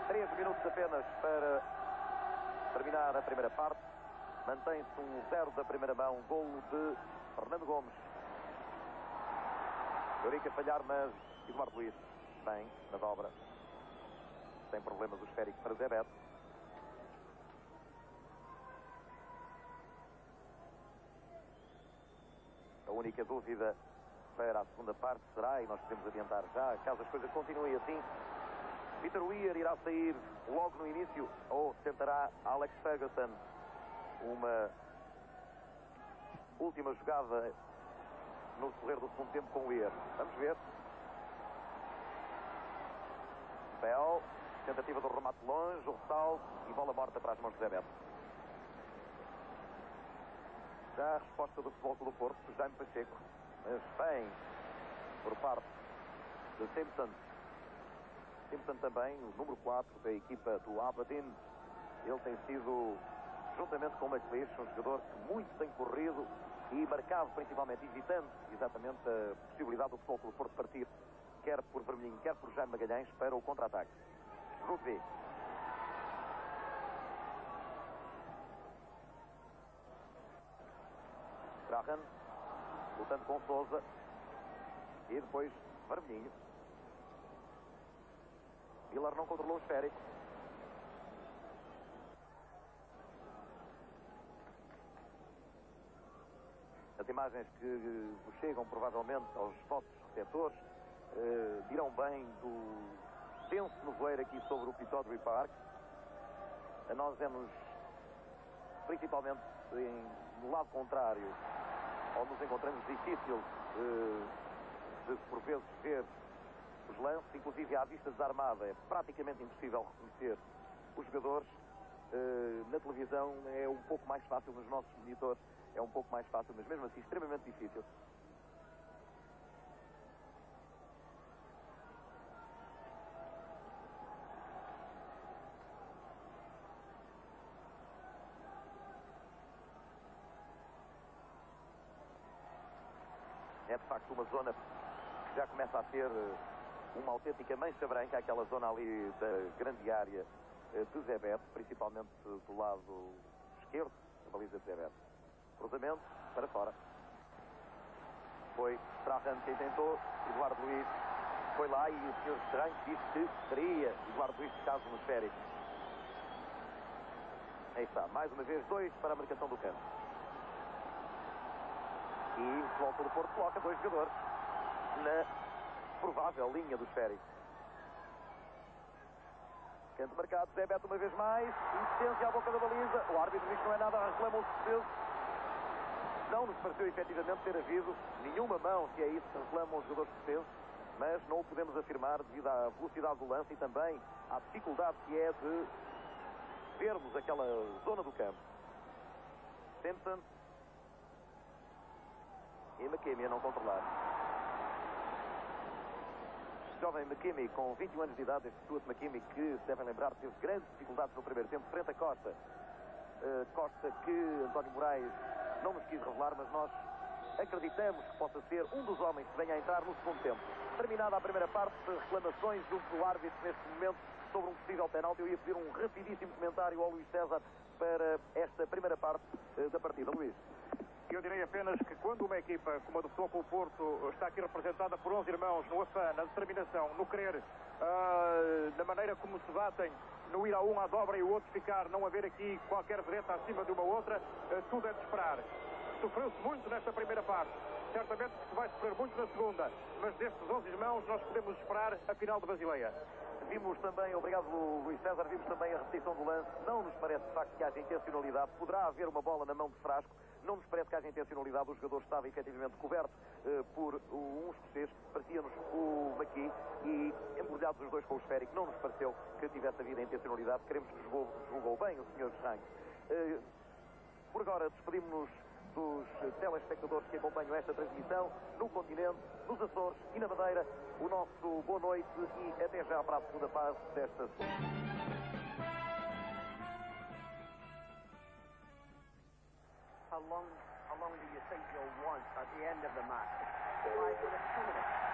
Três minutos apenas para terminar a primeira parte. Mantém-se 1-0 da primeira mão, golo de Fernando Gomes. Eurico a falhar, mas Eduardo Luiz bem na dobra. Sem problemas o esférico para Zé Beto. A única dúvida para a segunda parte será, e nós podemos adiantar já, caso as coisas continuem assim, Peter Weir irá sair logo no início ou tentará Alex Ferguson uma última jogada no decorrer do segundo tempo com o Weir. Vamos ver. Bell, tentativa do remate longe, o ressalto e bola morta para as mãos de Zé Beto. Já a resposta do Futebol Clube do Porto, Jaime Pacheco, mas bem por parte de Simpson. Simpson também, o número 4 da equipa do Aberdeen. Ele tem sido, juntamente com o McLeish, um jogador que muito tem corrido e marcado, principalmente evitando exatamente a possibilidade do Futebol Clube do Porto partir, quer por Vermelhinho, quer por Jaime Magalhães, para o contra-ataque. Rugby. Graham, lutando com Sousa. E depois Vermelhinho. Miller não controlou o esférico. As imagens que vos chegam provavelmente aos vossos receptores dirão bem do denso nevoeiro aqui sobre o Pittodrie Park. A nós vemos principalmente no lado contrário, onde nos encontramos, difícil de por vezes ver os lances, inclusive à vista desarmada é praticamente impossível reconhecer os jogadores. Na televisão é um pouco mais fácil, nos nossos monitores é um pouco mais fácil, mas mesmo assim extremamente difícil. É de facto uma zona que já começa a ter uma autêntica mancha branca, aquela zona ali da grande área de Zé Beto, principalmente do lado esquerdo da baliza de Zé Beto. Cruzamento para fora. Foi Strahan quem tentou. Eduardo Luiz foi lá e o Sr. Estranho disse que teria Eduardo Luiz de caso no esférico. Aí está, mais uma vez 2 para a marcação do campo. E o Futebol Clube do Porto coloca 2 jogadores na provável linha do esférico. Canto marcado, Zé Beto uma vez mais. Insistência à boca da baliza. O árbitro diz que não é nada, reclama o sucesso. Não nos pareceu efetivamente ter havido nenhuma mão, se é isso que reclamam os jogadores portugueses, mas não o podemos afirmar devido à velocidade do lance e também à dificuldade que é de vermos aquela zona do campo. Simpson e McKimmey a não controlar. Jovem McKimmey, com 21 anos de idade, este Stuart McKimmey, que se devem lembrar, teve grandes dificuldades no primeiro tempo frente a Costa. Costa que António Moraes não nos quis revelar, mas nós acreditamos que possa ser um dos homens que venha a entrar no segundo tempo. Terminada a primeira parte, reclamações junto do árbitro neste momento sobre um possível penalti. Eu ia pedir um rapidíssimo comentário ao Luís César para esta primeira parte da partida. Luís. Eu direi apenas que quando uma equipa como a do Futebol Clube Porto está aqui representada por 11 irmãos, no afã, na determinação, no querer, na maneira como se batem, no ir a um à dobra e o outro ficar, não haver aqui qualquer vedeta acima de uma outra, tudo é de esperar. Sofreu-se muito nesta primeira parte, certamente que se vai sofrer muito na segunda, mas destes 11 irmãos nós podemos esperar a final de Basileia. Vimos também, obrigado Luís César, vimos também a repetição do lance. Não nos parece de facto que haja intencionalidade. Poderá haver uma bola na mão de Frasco. Não nos parece que haja intencionalidade. O jogador estava efetivamente coberto por um escocês. Parecia-nos o Maqui e embrulhados os dois com o esférico. Não nos pareceu que tivesse havido a intencionalidade. Queremos que julgou bem o Sr. Serranho. Por agora despedimos-nos dos telespectadores que acompanham esta transmissão no continente, nos Açores e na Madeira. O nosso boa noite e até já para a segunda fase desta semana. How long do you think you'll want at the end of the match? 5 minutes, 2 minutes.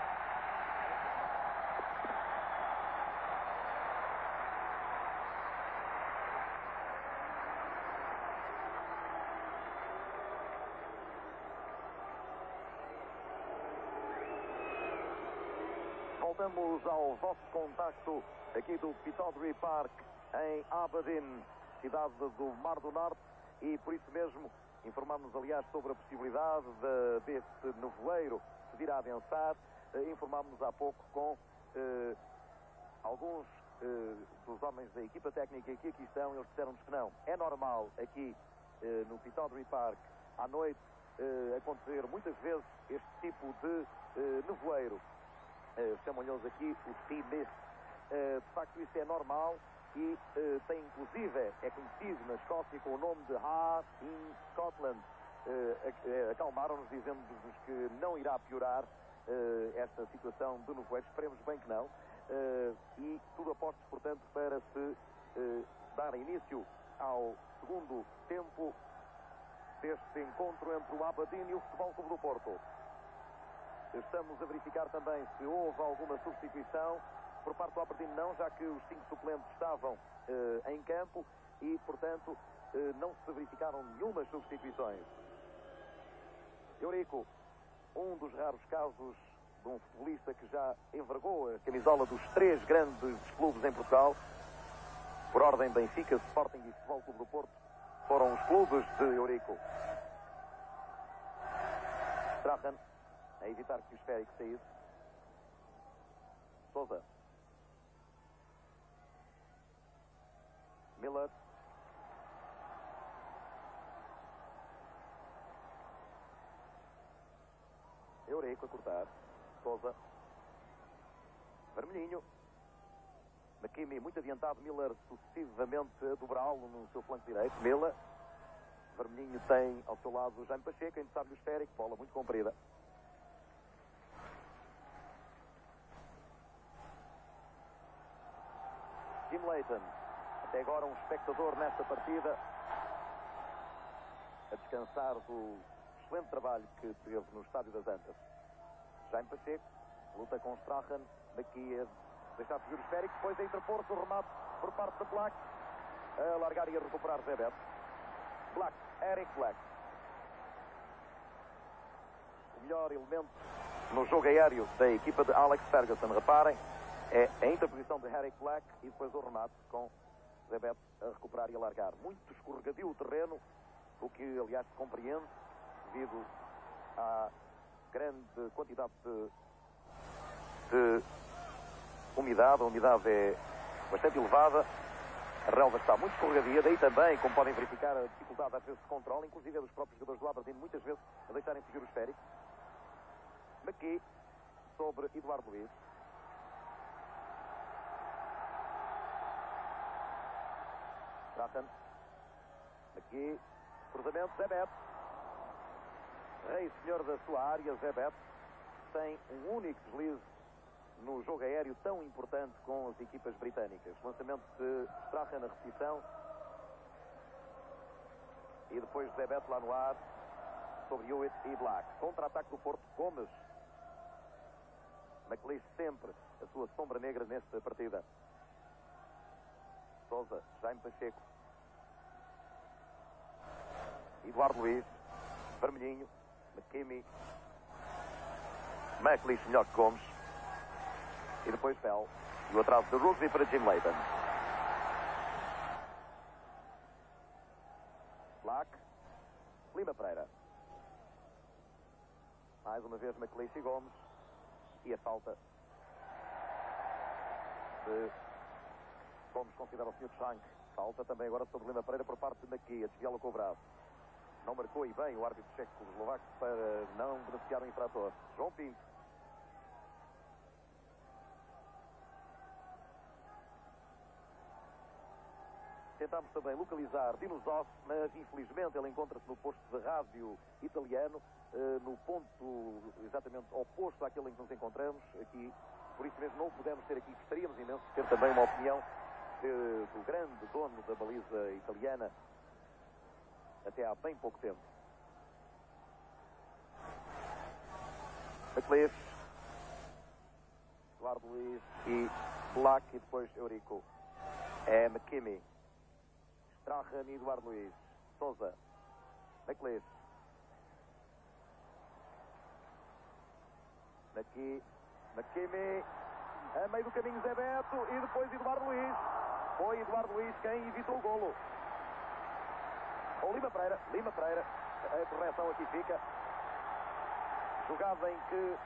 Voltamos ao vosso contacto aqui do Pittodrie Park em Aberdeen, cidade do Mar do Norte, e por isso mesmo informámos, aliás, sobre a possibilidade deste nevoeiro se vir a adensar. Informámos há pouco com alguns dos homens da equipa técnica que aqui estão. Eles disseram-nos que não. É normal aqui no Pittodrie Park à noite acontecer muitas vezes este tipo de nevoeiro. Chamam-lhes aqui o sea mist. De facto, isso é normal e tem inclusive, é conhecido na Escócia com o nome de Heart in Scotland. Acalmaram-nos dizendo-nos que não irá piorar esta situação de nevoeiro. Esperemos bem que não. E tudo apostos, portanto, para se dar início ao segundo tempo deste encontro entre o Aberdeen e o Futebol Clube do Porto. Estamos a verificar também se houve alguma substituição. Por parte do Aberdeen não, já que os 5 suplentes estavam em campo e, portanto, não se verificaram nenhumas substituições. Eurico, um dos raros casos de um futebolista que já envergou a camisola dos 3 grandes clubes em Portugal, por ordem Benfica, Sporting e Futebol Clube do Porto, foram os clubes de Eurico. Strahan, a evitar que o esférico saísse. Sousa. Miller. Eurico a cortar. Sousa. Vermelhinho. McKimmey muito adiantado. Miller sucessivamente a dobrá-lo no seu flanco direito. Miller. Vermelhinho tem ao seu lado o Jaime Pacheco. Ainda sabe o esférico. Bola muito comprida. Jim Leighton. Até agora um espectador nesta partida a descansar do excelente trabalho que teve no Estádio das Antas. Jaime Pacheco luta com Strahan, daqui a deixar fugir o esférico, depois a interpor-se o remate por parte da Black, a largar e a recuperar Zé Beto. Black, Eric Black, o melhor elemento no jogo aéreo da equipa de Alex Ferguson. Reparem, é a interposição de Eric Black e depois o remate com Zé Beto a recuperar e a largar. Muito escorregadio o terreno, o que aliás se compreende devido à grande quantidade de umidade. A umidade é bastante elevada, a relva está muito escorregadia, daí também, como podem verificar, a dificuldade às vezes de controle, inclusive dos próprios jogadores do Aberdeen, muitas vezes a deixarem fugir o esférico. McKee sobre Eduardo Luiz. Strahan. Aqui, cruzamento, Zé Beto. Rei senhor da sua área, Zé Beto, tem um único deslize no jogo aéreo tão importante com as equipas britânicas. Lançamento de Strahan na repetição. E depois Zé Beto lá no ar, sobre Hewitt e Black. Contra-ataque do Porto, Gomes. McLeish sempre a sua sombra negra nesta partida. Sousa, Jaime Pacheco. Eduardo Luiz. Vermelhinho. McKimmey. McLeish melhor que Gomes. E depois Bell. E o atraso de Rugby para Jim Leighton. Black. Lima Pereira. Mais uma vez McLeish e Gomes. E a falta se Gomes considera o Sr. Schank. Falta também agora sobre Lima Pereira por parte de Naqui, a desviá-lo com o braço. Não marcou e bem o árbitro checo-eslovaco para não beneficiar o infrator. João Pinto. Tentámos também localizar Dinosov, mas infelizmente ele encontra-se no posto de rádio italiano, no ponto exatamente oposto àquele em que nos encontramos aqui. Por isso mesmo não o pudemos ter aqui. Gostaríamos imenso de ter também uma opinião do grande dono da baliza italiana até há bem pouco tempo. McLeish, Eduardo Luiz e Black e depois Eurico. É McKimmey. Strahan e Eduardo Luiz. Sousa. McLeish. Aqui. McKimmey. A meio do caminho Zé Beto e depois Eduardo Luiz. Foi Eduardo Luiz quem evitou o golo. Ou Lima Pereira. Lima Pereira. A correção aqui fica. Jogada em que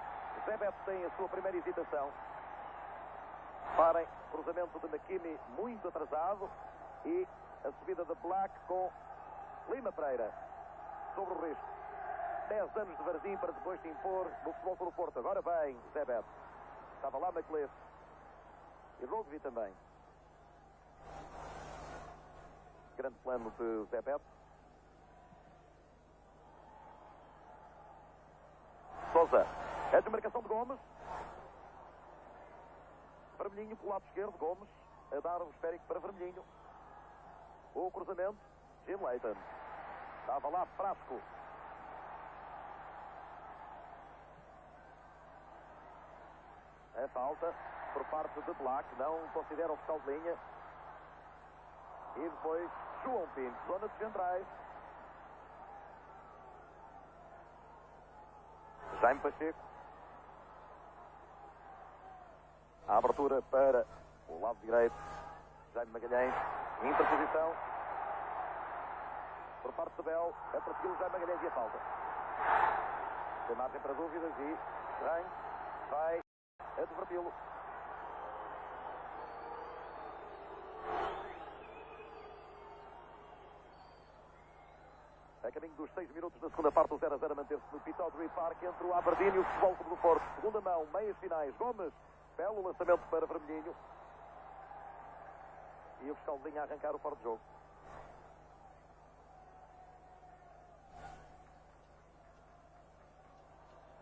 Zé Beto tem a sua primeira hesitação. Parem. Cruzamento de McKimmey muito atrasado. E a subida de Black com Lima Pereira sobre o risco. 10 anos de Varzim para depois se impor no Futebol Clube do Porto. Agora bem, Zé Beto. Estava lá McLeish. E Rodvi também. Grande plano de Zé Beto. Sousa. É a desmarcação de Gomes. Vermelhinho pelo lado esquerdo. Gomes a dar um esférico para Vermelhinho. O cruzamento, Jim Leighton. Estava lá Frasco. É falta por parte de Black. Não considera o fiscal de linha. E depois João Pinto, zona de centrais. Jaime Pacheco. A abertura para o lado direito. Jaime Magalhães. Interposição por parte de Bel. É para seguir o Jaime Magalhães e a falta. Tem margem para dúvidas e Ranho vai adverti-lo. A caminho dos 6 minutos da segunda parte, o 0-0 a manter-se no Pittodrie Park entre o Aberdeen e o Futebol Clube do Porto. Segunda mão, meias finais. Gomes, belo lançamento para Vermelhinho. E o fiscal de linha a arrancar o fora de jogo.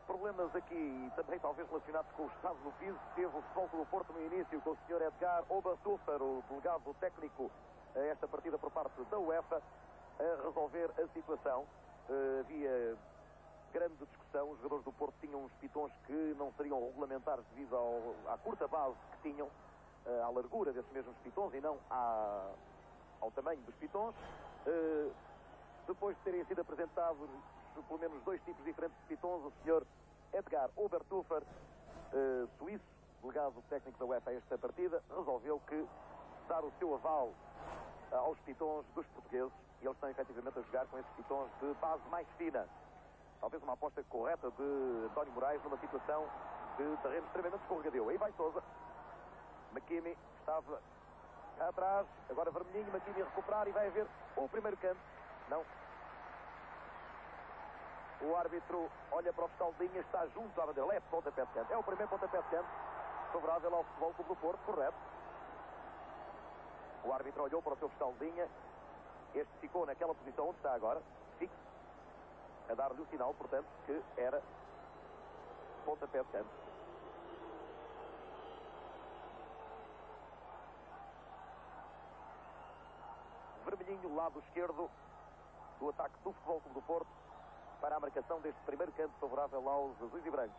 Problemas aqui, também talvez relacionados com o estado do físico, teve o Futebol Clube do Porto no início com o Sr. Edgar Oberhofer, o delegado técnico a esta partida por parte da UEFA, a resolver a situação. Havia grande discussão, os jogadores do Porto tinham uns pitons que não seriam regulamentares devido à curta base que tinham, à largura desses mesmos pitons e não ao tamanho dos pitons. Depois de terem sido apresentados pelo menos 2 tipos diferentes de pitons, o Sr. Edgar Oberhofer, suíço, delegado técnico da UEFA a esta partida, resolveu que dar o seu aval aos pitons dos portugueses, e eles estão efetivamente a jogar com esses pitons de base mais fina. Talvez uma aposta correta de António Moraes numa situação de terreno extremamente escorregadio. Aí vai Sousa. McKimmey estava cá atrás, agora Vermelhinho, McKimmey a recuperar e vai haver o primeiro canto. Não. O árbitro olha para o fiscal de linha, está junto à bandeira, leve pontapé de canto. É o primeiro pontapé de canto favorável ao Futebol Clube do Porto, correto. O árbitro olhou para o seu fiscal de linha, este ficou naquela posição onde está agora, fixo, a dar-lhe o sinal, portanto, que era pontapé de canto. Vermelhinho, lado esquerdo do ataque do Futebol Clube do Porto, para a marcação deste primeiro canto favorável aos azuis e brancos.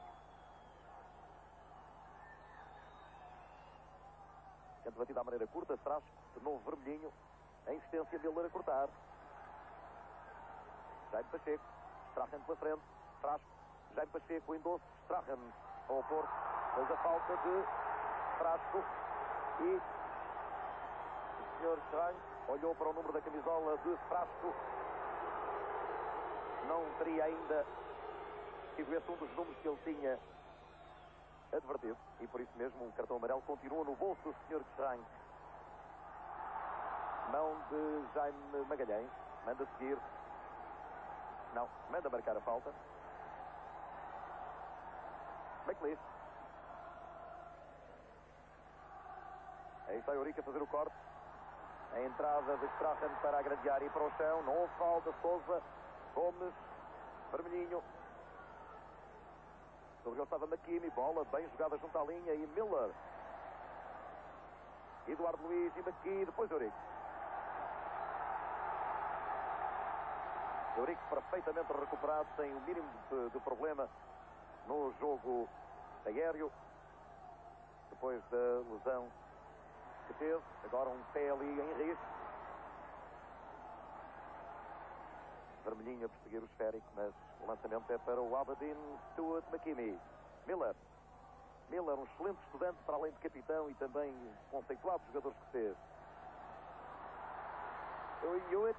Canto batido à maneira curta, Frasco, de novo Vermelhinho, a insistência de Miller a cortar. Jaime Pacheco, Strahan pela frente, Frasco, Jaime Pacheco, endosso, Strahan ao Porto, fez a falta de Frasco e o Sr. Strahan olhou para o número da camisola de Frasco. Não teria ainda sido esse um dos números que ele tinha advertido e por isso mesmo o cartão amarelo continua no bolso do Sr. Schrank. Mão de Jaime Magalhães, manda seguir, não, manda marcar a falta. McLeish. Aí está Eurico a fazer o corte. A entrada de Strahan para a grande área e para o chão. Não houve falta. Sousa, Gomes, Vermelhinho. Sobre ele estava McKinney. Bola bem jogada junto à linha. E Miller. Eduardo Luiz e McKee. Depois Eurico. Eurico perfeitamente recuperado. Sem o mínimo de problema no jogo aéreo. Depois da lesão que teve, agora um pé ali em risco. Vermelhinho a perseguir o esférico, mas o lançamento é para o Aberdeen Stuart McKinney. Miller, um excelente estudante para além de capitão e também conceituado jogador escocês. O Hewitt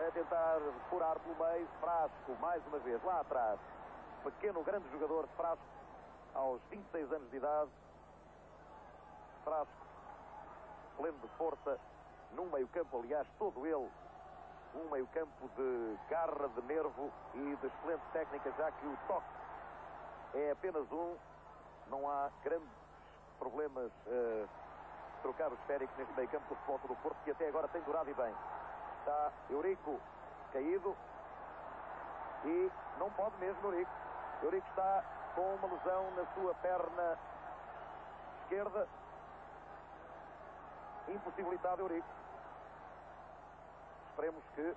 a tentar furar pelo meio. Frasco, mais uma vez, lá atrás. Pequeno, grande jogador, Frasco, aos 26 anos de idade. Frasco, pleno de força, num meio-campo, aliás, todo ele, um meio-campo de garra, de nervo e de excelente técnica, já que o toque é apenas um, não há grandes problemas trocar o esférico neste meio-campo do Futebol Clube do Porto, que até agora tem durado e bem. Está Eurico caído e não pode mesmo Eurico. Eurico está com uma lesão na sua perna esquerda. Impossibilitado Eurico. Esperemos que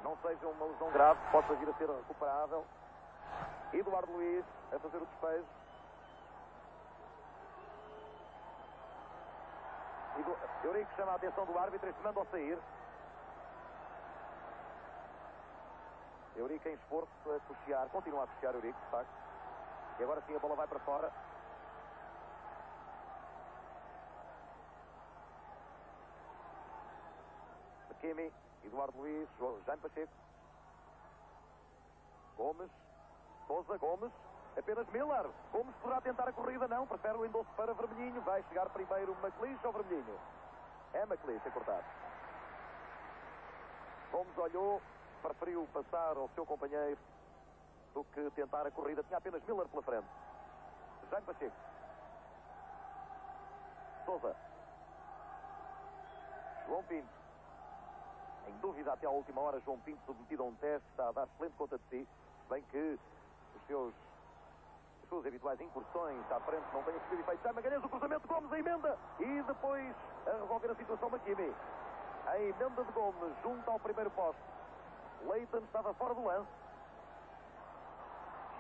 não seja uma lesão grave, que possa vir a ser recuperável. Eduardo Luiz a fazer o despejo. Eurico chama a atenção do árbitro e se manda ao sair. Eurico em esforço a cochear, continua a cochear Eurico, de facto. E agora sim a bola vai para fora. McKinney, Eduardo Luiz, Jaime Pacheco. Gomes, Sousa, Gomes, apenas Miller. Gomes poderá tentar a corrida, não, prefere o endosso para Vermelhinho. Vai chegar primeiro McLeish ou Vermelhinho? É McLeish a cortar. Gomes olhou, preferiu passar ao seu companheiro do que tentar a corrida. Tinha apenas Miller pela frente. Jaime Pacheco. Sousa. João Pinto. Em dúvida até à última hora, João Pinto submetido a um teste, está a dar excelente conta de si, bem que as suas habituais incursões à frente não tenham sido efeito. Já Magalhães, o cruzamento de Gomes, a emenda, e depois a resolver a situação McKinney. A emenda de Gomes junto ao primeiro poste. Leighton estava fora do lance.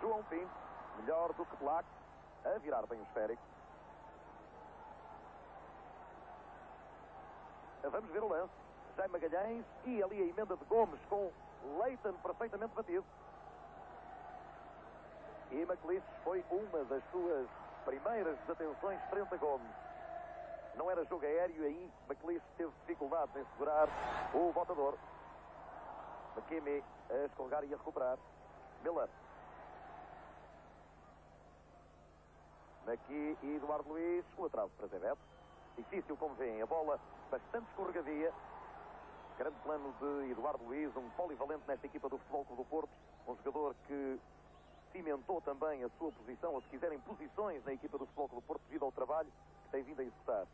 João Pinto, melhor do que Black, a virar bem o esférico. Vamos ver o lance. Jaime Magalhães e ali a emenda de Gomes com Leighton perfeitamente batido. E McLeish foi uma das suas primeiras desatenções frente a Gomes. Não era jogo aéreo e aí McLeish teve dificuldades em segurar o botador. McKinney a escorregar e a recuperar. Miller. Aqui Eduardo Luiz, o atraso para Zé Beto. Difícil, como veem, a bola bastante escorregadia. Grande plano de Eduardo Luiz, um polivalente nesta equipa do Futebol Clube do Porto, um jogador que cimentou também a sua posição, ou se quiserem posições na equipa do Futebol Clube do Porto devido ao trabalho que tem vindo a executar.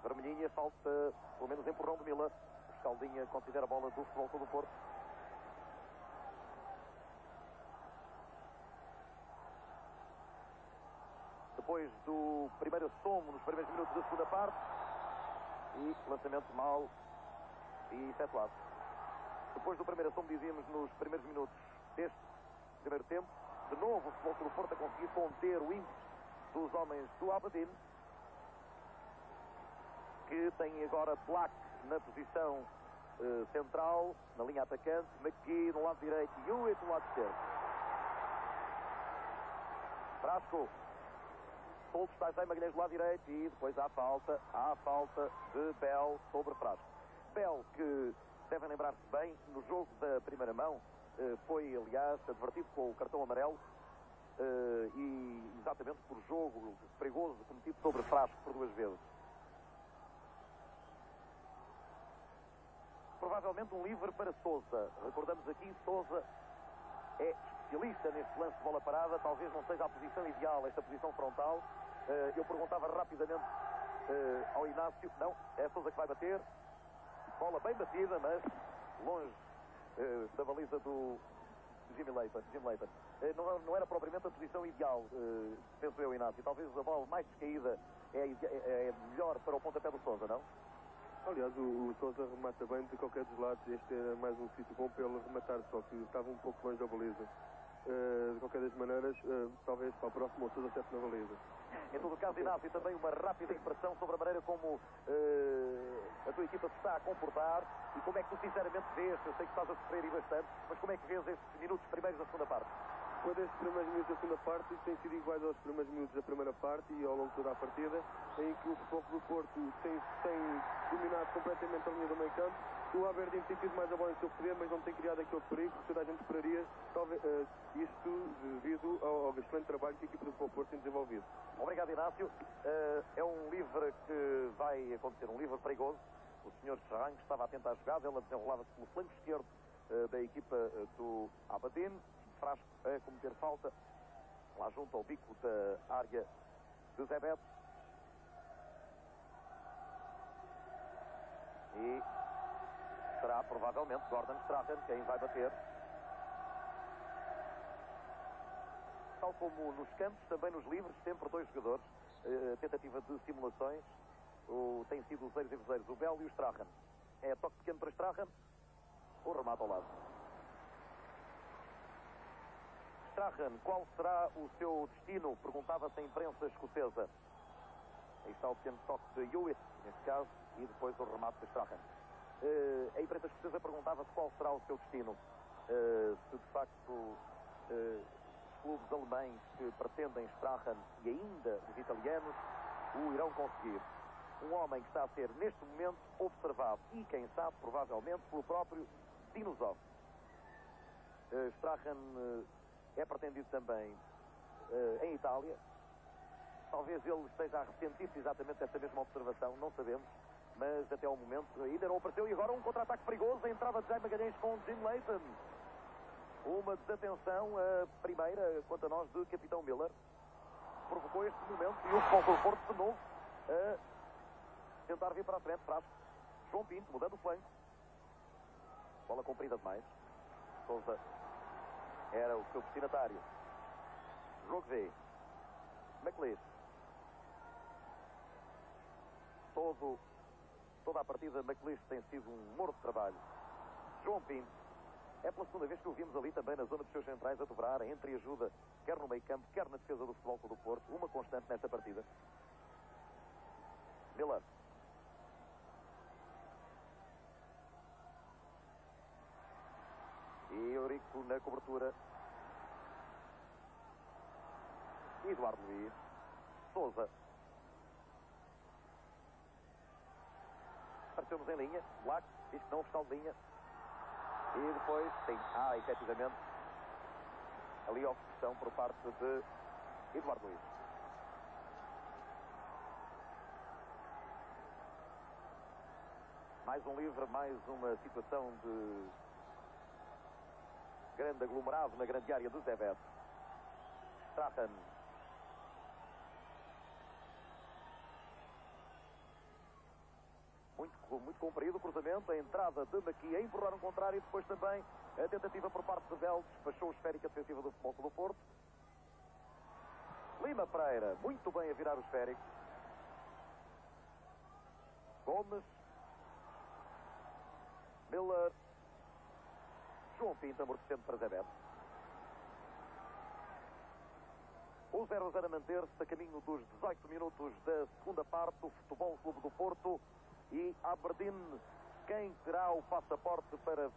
Vermelhinha, falta pelo menos empurrão de Miller. O Escaldinha considera a bola do Futebol Clube do Porto. Depois do primeiro assomo nos primeiros minutos da segunda parte, e lançamento mal e efetuado. Depois do primeiro assomo, dizíamos nos primeiros minutos deste primeiro tempo, de novo o Futebol Clube do Porto a conseguir conter o ímpeto dos homens do Aberdeen, que tem agora Black na posição central, na linha atacante, McKee no lado direito e Hewitt no lado esquerdo. Frasco. Solto está Jaime Magalhães do lado direito e depois há a falta de Bell sobre Frasco. Bell, que devem lembrar-se bem, no jogo da primeira mão, foi aliás advertido com o cartão amarelo e exatamente por jogo perigoso cometido sobre Frasco por 2 vezes. Provavelmente um livre para Sousa. Recordamos aqui, Sousa é especialista neste lance de bola parada. Talvez não seja a posição ideal, esta posição frontal. Eu perguntava rapidamente ao Inácio. Não, é Sousa que vai bater. Bola bem batida, mas longe da baliza do Jimmy Leighton. Não era propriamente a posição ideal, penso eu, Inácio. Talvez a bola mais descaída é melhor para o pontapé do Sousa, não? Aliás, o Sousa remata bem de qualquer dos lados. Este era mais um sítio bom para ele rematar, só que estava um pouco longe da baliza. De qualquer das maneiras, talvez para o próximo o Sousa acerte na baliza. Em todo o caso, Inácio, também uma rápida impressão sobre a maneira como a tua equipa se está a comportar e como é que tu sinceramente vês, eu sei que estás a sofrer bastante, mas como é que vês estes minutos primeiros da segunda parte? Quando estes primeiros minutos da segunda parte têm sido iguais aos primeiros minutos da primeira parte e ao longo de toda a partida, em que o Futebol Clube do Porto tem dominado completamente a linha do meio campo. O Aberdeen tem tido mais a bola em seu poder, mas não tem criado aquele perigo que toda a gente esperaria, talvez, isto devido ao excelente trabalho que a equipa do Futebol Porto tem desenvolvido. Obrigado, Inácio. É um livre que vai acontecer, um livre perigoso. O senhor Serrano estava atento à jogada, ele desenrolava-se pelo flanco esquerdo da equipa do Aberdeen. Frasco a cometer falta lá junto ao bico da área de Zé Beto. E será provavelmente Gordon Strachan quem vai bater. Tal como nos campos, também nos livres, sempre 2 jogadores. Tentativa de simulações. Tem sido os eiros e cruzeiros, o Belo e o Strachan. É toque pequeno para Strachan. O remate ao lado. Strachan, qual será o seu destino? Perguntava-se a imprensa escocesa. Aí está o pequeno toque de Hewitt, neste caso, e depois o remate de Strachan. A imprensa escocesa perguntava-se qual será o seu destino. Se de facto os clubes alemães que pretendem Strachan e ainda os italianos o irão conseguir. Um homem que está a ser neste momento observado e quem sabe provavelmente pelo próprio Dinosov. Strachan é pretendido também em Itália. Talvez ele esteja a ressentir-se exatamente desta mesma observação, não sabemos, mas até ao momento ainda não apareceu. E agora um contra-ataque perigoso, a entrada de Jaime Magalhães com Jim Leighton. Uma desatenção, a primeira, quanto a nós, de Capitão Miller. Provocou este momento e o Futebol do Porto de novo a tentar vir para a frente. Frasco, João Pinto, mudando o flanco. Bola comprida demais. Sousa era o seu destinatário. Jogo V. McLeish. Toda a partida McLeish tem sido um morro de trabalho. João Pinto. É pela segunda vez que o vimos ali também na zona dos seus centrais a dobrar, a entreajuda, quer no meio campo, quer na defesa do Futebol Clube do Porto. Uma constante nesta partida. Miller. E Eurico na cobertura. Eduardo Luiz. Sousa. Apareceu-nos em linha. Black diz que não, fiscal de linha. E depois tem, efetivamente, ali a oposição por parte de Eduardo Luiz. Mais um livre, mais uma situação de grande aglomerado na grande área do Zé Beto. Strachan. Muito comprido o cruzamento, a entrada de Maqui a empurrar um contrário e depois também a tentativa por parte de Bel, despachou a esférica defensiva do Futebol Clube do Porto. Lima Pereira, muito bem a virar o esférico. Gomes. Miller. João Pinto, amortecendo para Zé Beto. O 0-0 a manter-se a caminho dos 18 minutos da segunda parte do Futebol Clube do Porto. E Aberdeen, quem terá o passaporte para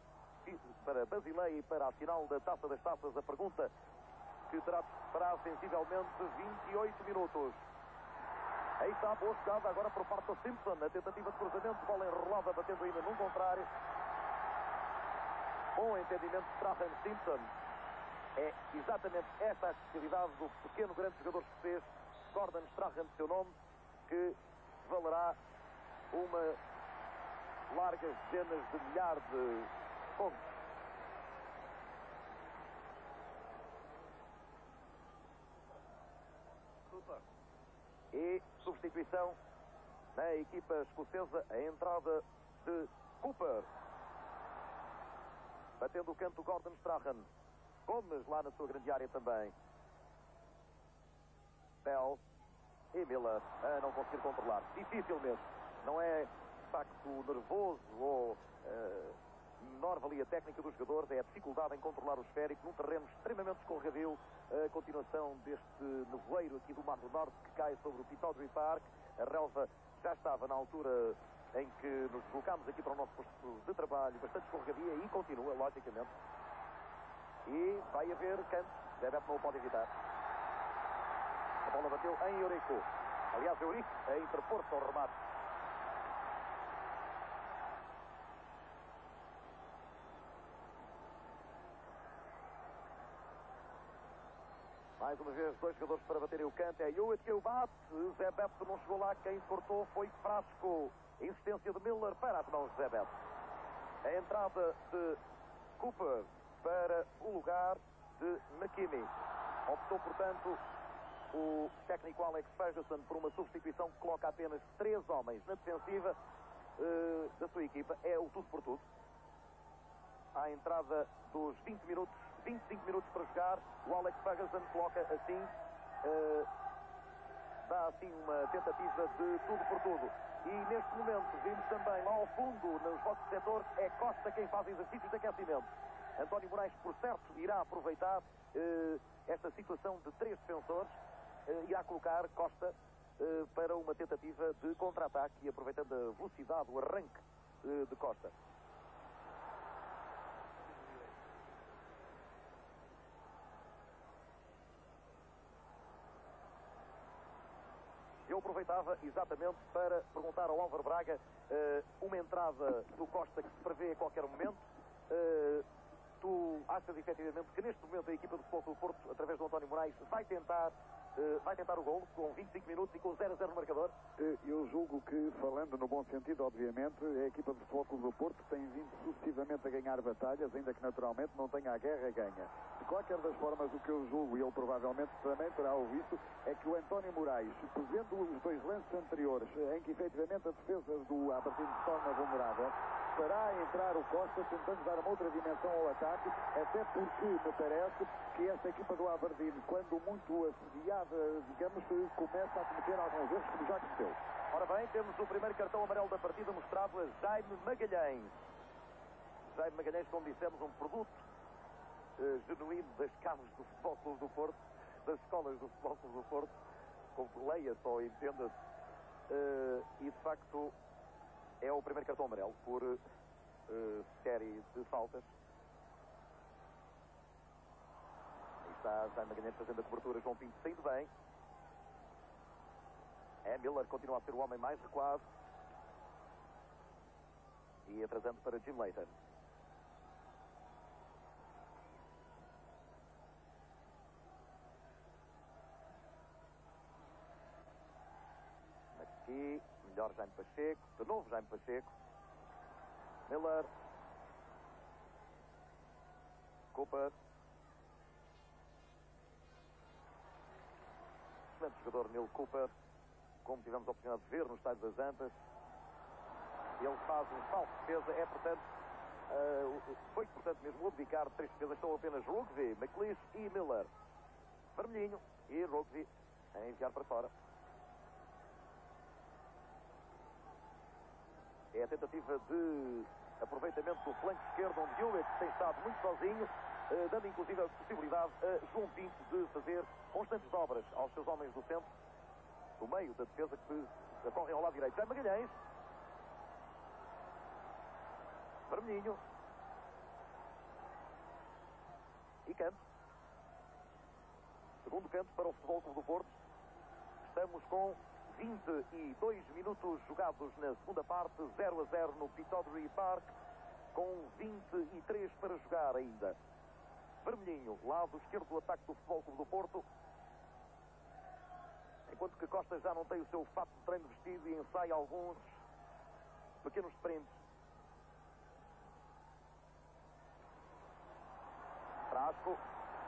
Basileia e para a final da Taça das Taças? A pergunta que terá de esperar sensivelmente 28 minutos. Aí está a boa jogada agora por parte do Simpson. A tentativa de cruzamento, bola enrolada, batendo ainda num contrário. Bom entendimento de Strachan Simpson. É exatamente esta a especialidade do pequeno grande jogador escocês, Gordon Strachan, de seu nome, que valerá uma largas dezenas de milhares de pontos. E substituição na equipa escocesa, a entrada de Cooper. Batendo o canto Gordon Strachan. Gomes lá na sua grande área também. Bell e Miller a não conseguir controlar. Difícil mesmo. Não é, de facto, nervoso ou menor valia técnica dos jogadores. É a dificuldade em controlar o esférico num terreno extremamente escorregadio. A continuação deste nevoeiro aqui do Mar do Norte que cai sobre o Pittodrie Park. A relva já estava na altura em que nos deslocámos aqui para o nosso posto de trabalho, bastante escorregadia, e continua, logicamente. E vai haver canto. Zebet não o pode evitar. A bola bateu em Eurico. Aliás, Eurico a interpor-se ao remate. Mais uma vez, dois jogadores para baterem o canto. É Hewitt que o bate. Zebet não chegou lá. Quem se cortou foi Frasco. Insistência de Miller para as mãos de Zebet. A entrada de Cooper para o lugar de McKinney. Optou, portanto, o técnico Alex Ferguson por uma substituição que coloca apenas 3 homens na defensiva da sua equipa. É o tudo por tudo. À entrada dos 25 minutos para jogar, o Alex Ferguson coloca assim, dá assim uma tentativa de tudo por tudo. E neste momento vimos também lá ao fundo, nos vossos setores, é Costa quem faz exercícios de aquecimento. António Moraes, por certo, irá aproveitar esta situação de 3 defensores, irá colocar Costa para uma tentativa de contra-ataque, e aproveitando a velocidade, o arranque de Costa. Eu aproveitava exatamente para perguntar ao Álvaro Braga uma entrada do Costa que se prevê a qualquer momento. Tu achas efetivamente que neste momento a equipa do Futebol Clube do Porto, através do António Moraes, vai tentar o gol com 25 minutos e com 0-0 no marcador? Eu julgo que, falando no bom sentido, obviamente, a equipa do Futebol Clube do Porto tem vindo sucessivamente a ganhar batalhas, ainda que naturalmente não tenha a guerra ganha. De qualquer das formas, o que eu julgo, e ele provavelmente também terá ouvido, é que o António Moraes, vendo os 2 lances anteriores, em que efetivamente a defesa do Aberdeen se torna vulnerável, fará entrar o Costa tentando dar uma outra dimensão ao ataque, até porque me parece que esta equipa do Aberdeen, quando muito assediada, digamos, começa a cometer alguns erros, como já cometeu. Ora bem, temos o primeiro cartão amarelo da partida mostrado a Jaime Magalhães. Jaime Magalhães, como dissemos, um produto genuíno das casas do Futebol Clube do Porto, das escolas do Futebol Clube do Porto, como leia só, entenda-se, e de facto é o primeiro cartão amarelo por série de faltas. Aí está Jaime Magalhães fazendo a cobertura, João Pinto saindo bem. Miller continua a ser o homem mais recuado e atrasando para Jim Leighton. Aqui, melhor Jaime Pacheco, de novo Jaime Pacheco. Miller. Cooper. Excelente jogador Neil Cooper, como tivemos a oportunidade de ver no estádio das Antas. Ele faz um falso defesa, é portanto, foi portanto mesmo abdicar de 3 defesas, estão apenas Rugby, McLeish e Miller. Vermelhinho e Rugby a enviar para fora. É a tentativa de aproveitamento do flanco esquerdo, onde Hewitt tem estado muito sozinho, dando inclusive a possibilidade a João Pinto de fazer constantes dobras aos seus homens do centro, do meio da defesa, que correm ao lado direito. Jaime Magalhães. Vermelhinho. E canto. Segundo canto para o Futebol Clube do Porto. Estamos com 22 minutos jogados na segunda parte, 0-0 no Pittodrie Park, com 23 para jogar ainda. vermelhinho, lado esquerdo do ataque do Futebol Clube do Porto. Enquanto que Costa já não tem o seu fato de treino vestido e ensaia alguns pequenos sprints. Frasco,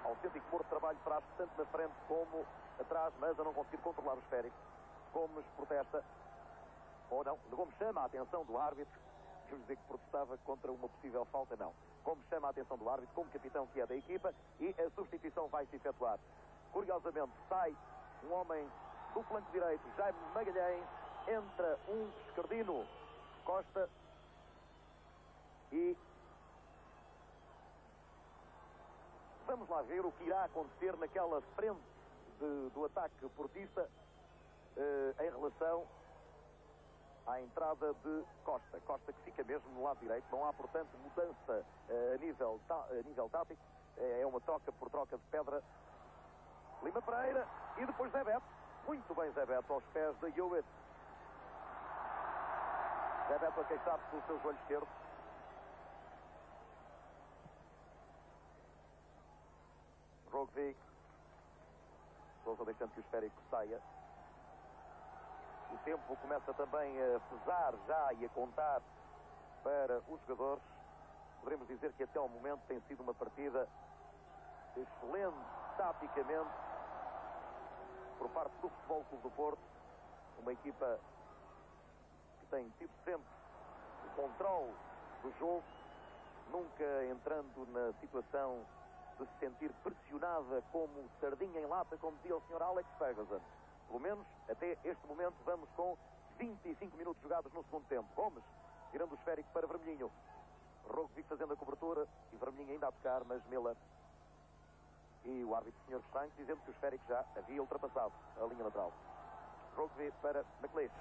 autêntico morto de trabalho, Frasco, tanto na frente como atrás, mas a não conseguir controlar o esférico. Gomes protesta, ou não, Gomes chama a atenção do árbitro. Vamos dizer que protestava contra uma possível falta, não. Gomes chama a atenção do árbitro, como capitão que é da equipa, e a substituição vai se efetuar. Curiosamente, sai um homem do flanco direito, Jaime Magalhães, entra um esquerdino, Costa, e vamos lá ver o que irá acontecer naquela frente do ataque portista em relação à entrada de Costa. Costa que fica mesmo no lado direito, não há portanto mudança a nível tático, é uma troca por troca de pedra. Lima Pereira e depois Zé Beto. Muito bem Zé Beto aos pés de Hewitt. Zé Beto a queixar-se pelo seu joelho esquerdo. Rogvik. Sousa deixando que o esférico saia. O tempo começa também a pesar já e a contar para os jogadores. Poderemos dizer que até ao momento tem sido uma partida excelente taticamente por parte do Futebol Clube do Porto. Uma equipa que tem tido sempre o controle do jogo, nunca entrando na situação de se sentir pressionada como sardinha em lata, como dizia o Sr. Alex Ferguson. Pelo menos, até este momento, vamos com 25 minutos jogados no segundo tempo. Gomes, tirando o esférico para Vermelhinho. Rogvik fazendo a cobertura e Vermelhinho ainda a tocar, mas Miller e o árbitro Sr. Frank dizendo que o esférico já havia ultrapassado a linha lateral. Rogvik para McLeish.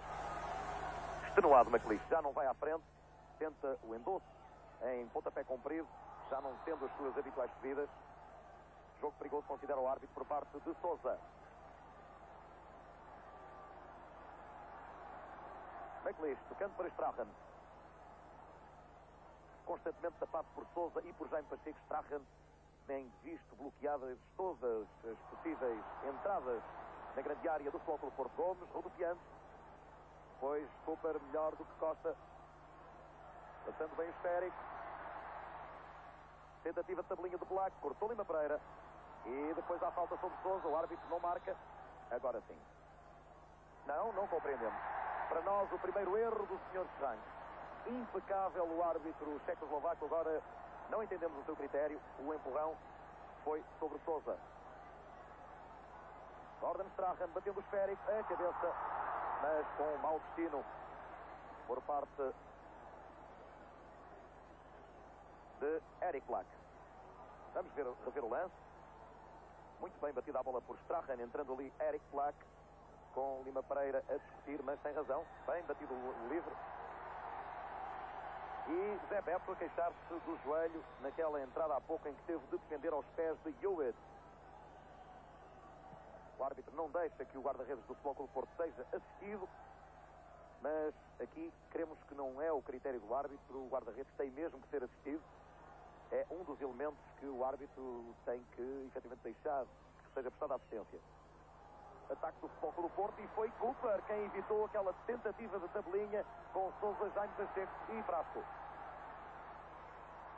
Extenuado McLeish, já não vai à frente, tenta o endosso em pontapé comprido, já não tendo as suas habituais subidas. Jogo perigoso, considera o árbitro por parte de Sousa. McLeish, tocando para Strahan. Constantemente tapado por Sousa e por Jaime Pacheco. Strahan tem visto bloqueadas todas as possíveis entradas na grande área do Futebol Clube Porto. Gomes, rodopiando. Pois Cooper melhor do que Costa. Passando bem o esférico. Tentativa de tabelinha do Black. Cortou Lima Pereira. E depois há falta sobre Sousa. O árbitro não marca. Agora sim. Não compreendemos. Para nós, o primeiro erro do Sr. Serrano. Impecável o árbitro checoslovaco. Agora não entendemos o seu critério. O empurrão foi sobre Sousa. Gordon Strahan batendo o esférico. A cabeça, mas com um mau destino por parte de Eric Black. Vamos rever o lance. Muito bem batida a bola por Strahan. Entrando ali Eric Black com Lima Pereira a discutir, mas tem razão. Bem batido o livre. E Zé Beto a queixar-se do joelho naquela entrada há pouco em que teve de defender aos pés de Hewitt. O árbitro não deixa que o guarda-redes do Futebol Clube Porto seja assistido, mas aqui queremos que não é o critério do árbitro. O guarda-redes tem mesmo que ser assistido. É um dos elementos que o árbitro tem que efetivamente deixar que seja prestada assistência. Ataque do Futebol Clube do Porto e foi Cooper quem evitou aquela tentativa de tabelinha com Sousa, Jaime Pacheco e Frasco.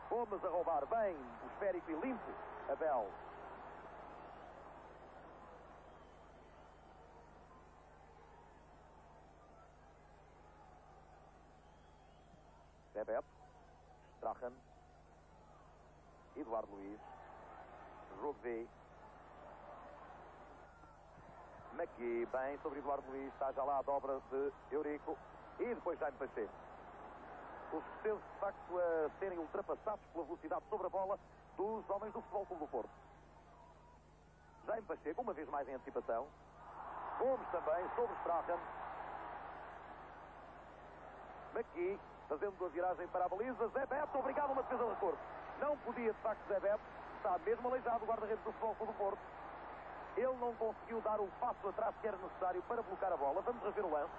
Gomes a roubar bem o esférico e limpo Abel. Zé Beto, Strahan, Eduardo Luiz, Rogvik, McGee, bem sobre Eduardo Luiz, está já lá a dobra de Eurico e depois Jaime Pacheco. Os portugueses de facto a serem ultrapassados pela velocidade sobre a bola dos homens do Futebol Clube do Porto. Jaime Pacheco, uma vez mais em antecipação. Gomes também sobre Strahan. McGee fazendo a viragem para a baliza. Zé Beto, obrigado a uma defesa de recurso. Não podia de facto Zé Beto, está mesmo aleijado o guarda-redes do Futebol Clube do Porto. Ele não conseguiu dar o passo atrás que era necessário para bloquear a bola. Vamos rever o lance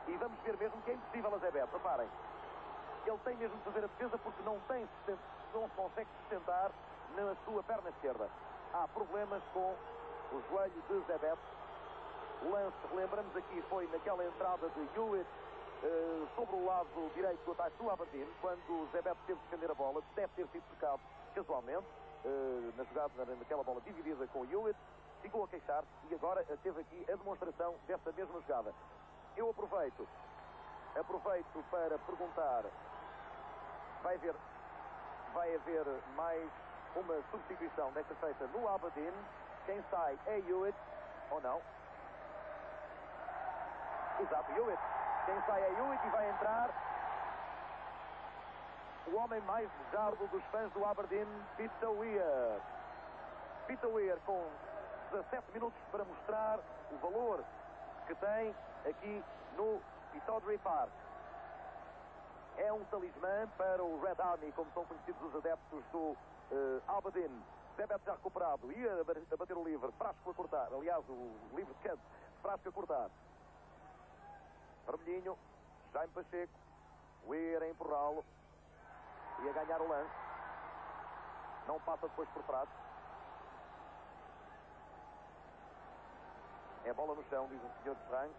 e vamos ver mesmo que é impossível a Zé Beto. Reparem, ele tem mesmo de fazer a defesa porque não consegue sustentar acertar na sua perna esquerda. Há problemas com o joelho de Zebet. O lance, lembramos aqui, foi naquela entrada de Hewitt sobre o lado direito do ataque do Aberdeen, quando o Zebet teve de defender a bola. Deve ter sido tocado casualmente na jogada, naquela bola dividida com o Hewitt. Ficou a queixar-se e agora teve aqui a demonstração desta mesma jogada. Eu aproveito para perguntar, vai haver mais uma substituição desta feita no Aberdeen. Quem sai é Hewitt ou não? Exato, Hewitt. Quem sai é Hewitt e vai entrar o homem mais desejado dos fãs do Aberdeen, Peter Weir. Peter Weir com 17 minutos para mostrar o valor que tem aqui no Pittodrie Park. É um talismã para o Red Army, como são conhecidos os adeptos do Aberdeen. Zebet já recuperado, ia a bater o livre, Frasco a cortar, aliás o livre de canto, Frasco a cortar. Vermelhinho, Jaime Pacheco, Weir a empurrá-lo e a ganhar o lance. Não passa depois por trás. É bola no chão, diz o senhor de Frank.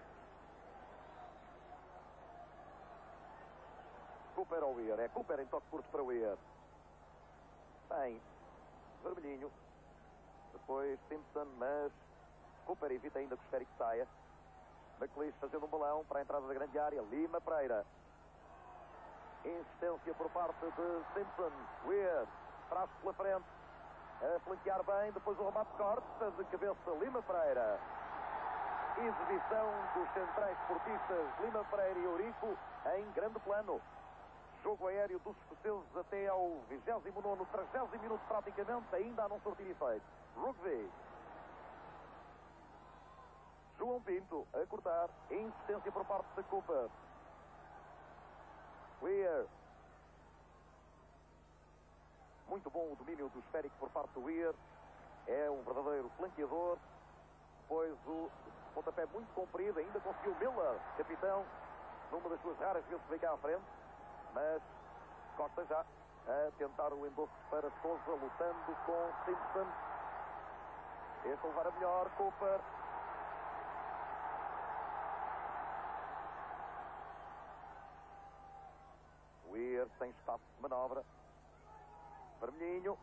Cooper ao Weir. É Cooper em toque curto para Weir. Bem, vermelhinho. Depois Simpson, mas Cooper evita ainda que o esférico saia. McLeish fazendo um balão para a entrada da grande área. Lima Pereira. Insistência por parte de Simpson. Weir. Frasco pela frente. A flanquear bem. Depois o remate de corte. De cabeça Lima Pereira. Exibição dos centrais esportistas Lima Pereira e Eurico em grande plano. Jogo aéreo dos escoceses até ao 29º, 30º minuto praticamente, ainda a não surtir efeito. Rugby. João Pinto a cortar. Insistência por parte de Cooper. Weir. Muito bom o domínio do esférico por parte do Weir. É um verdadeiro flanqueador. Depois o pontapé muito comprido. Ainda conseguiu Miller, capitão, numa das suas raras vezes veio cá à frente. Mas Costa já a tentar o endosso para Sousa, lutando com Simpson. Este a levar a melhor, Cooper. Weir sem espaço de manobra. Vermelhinho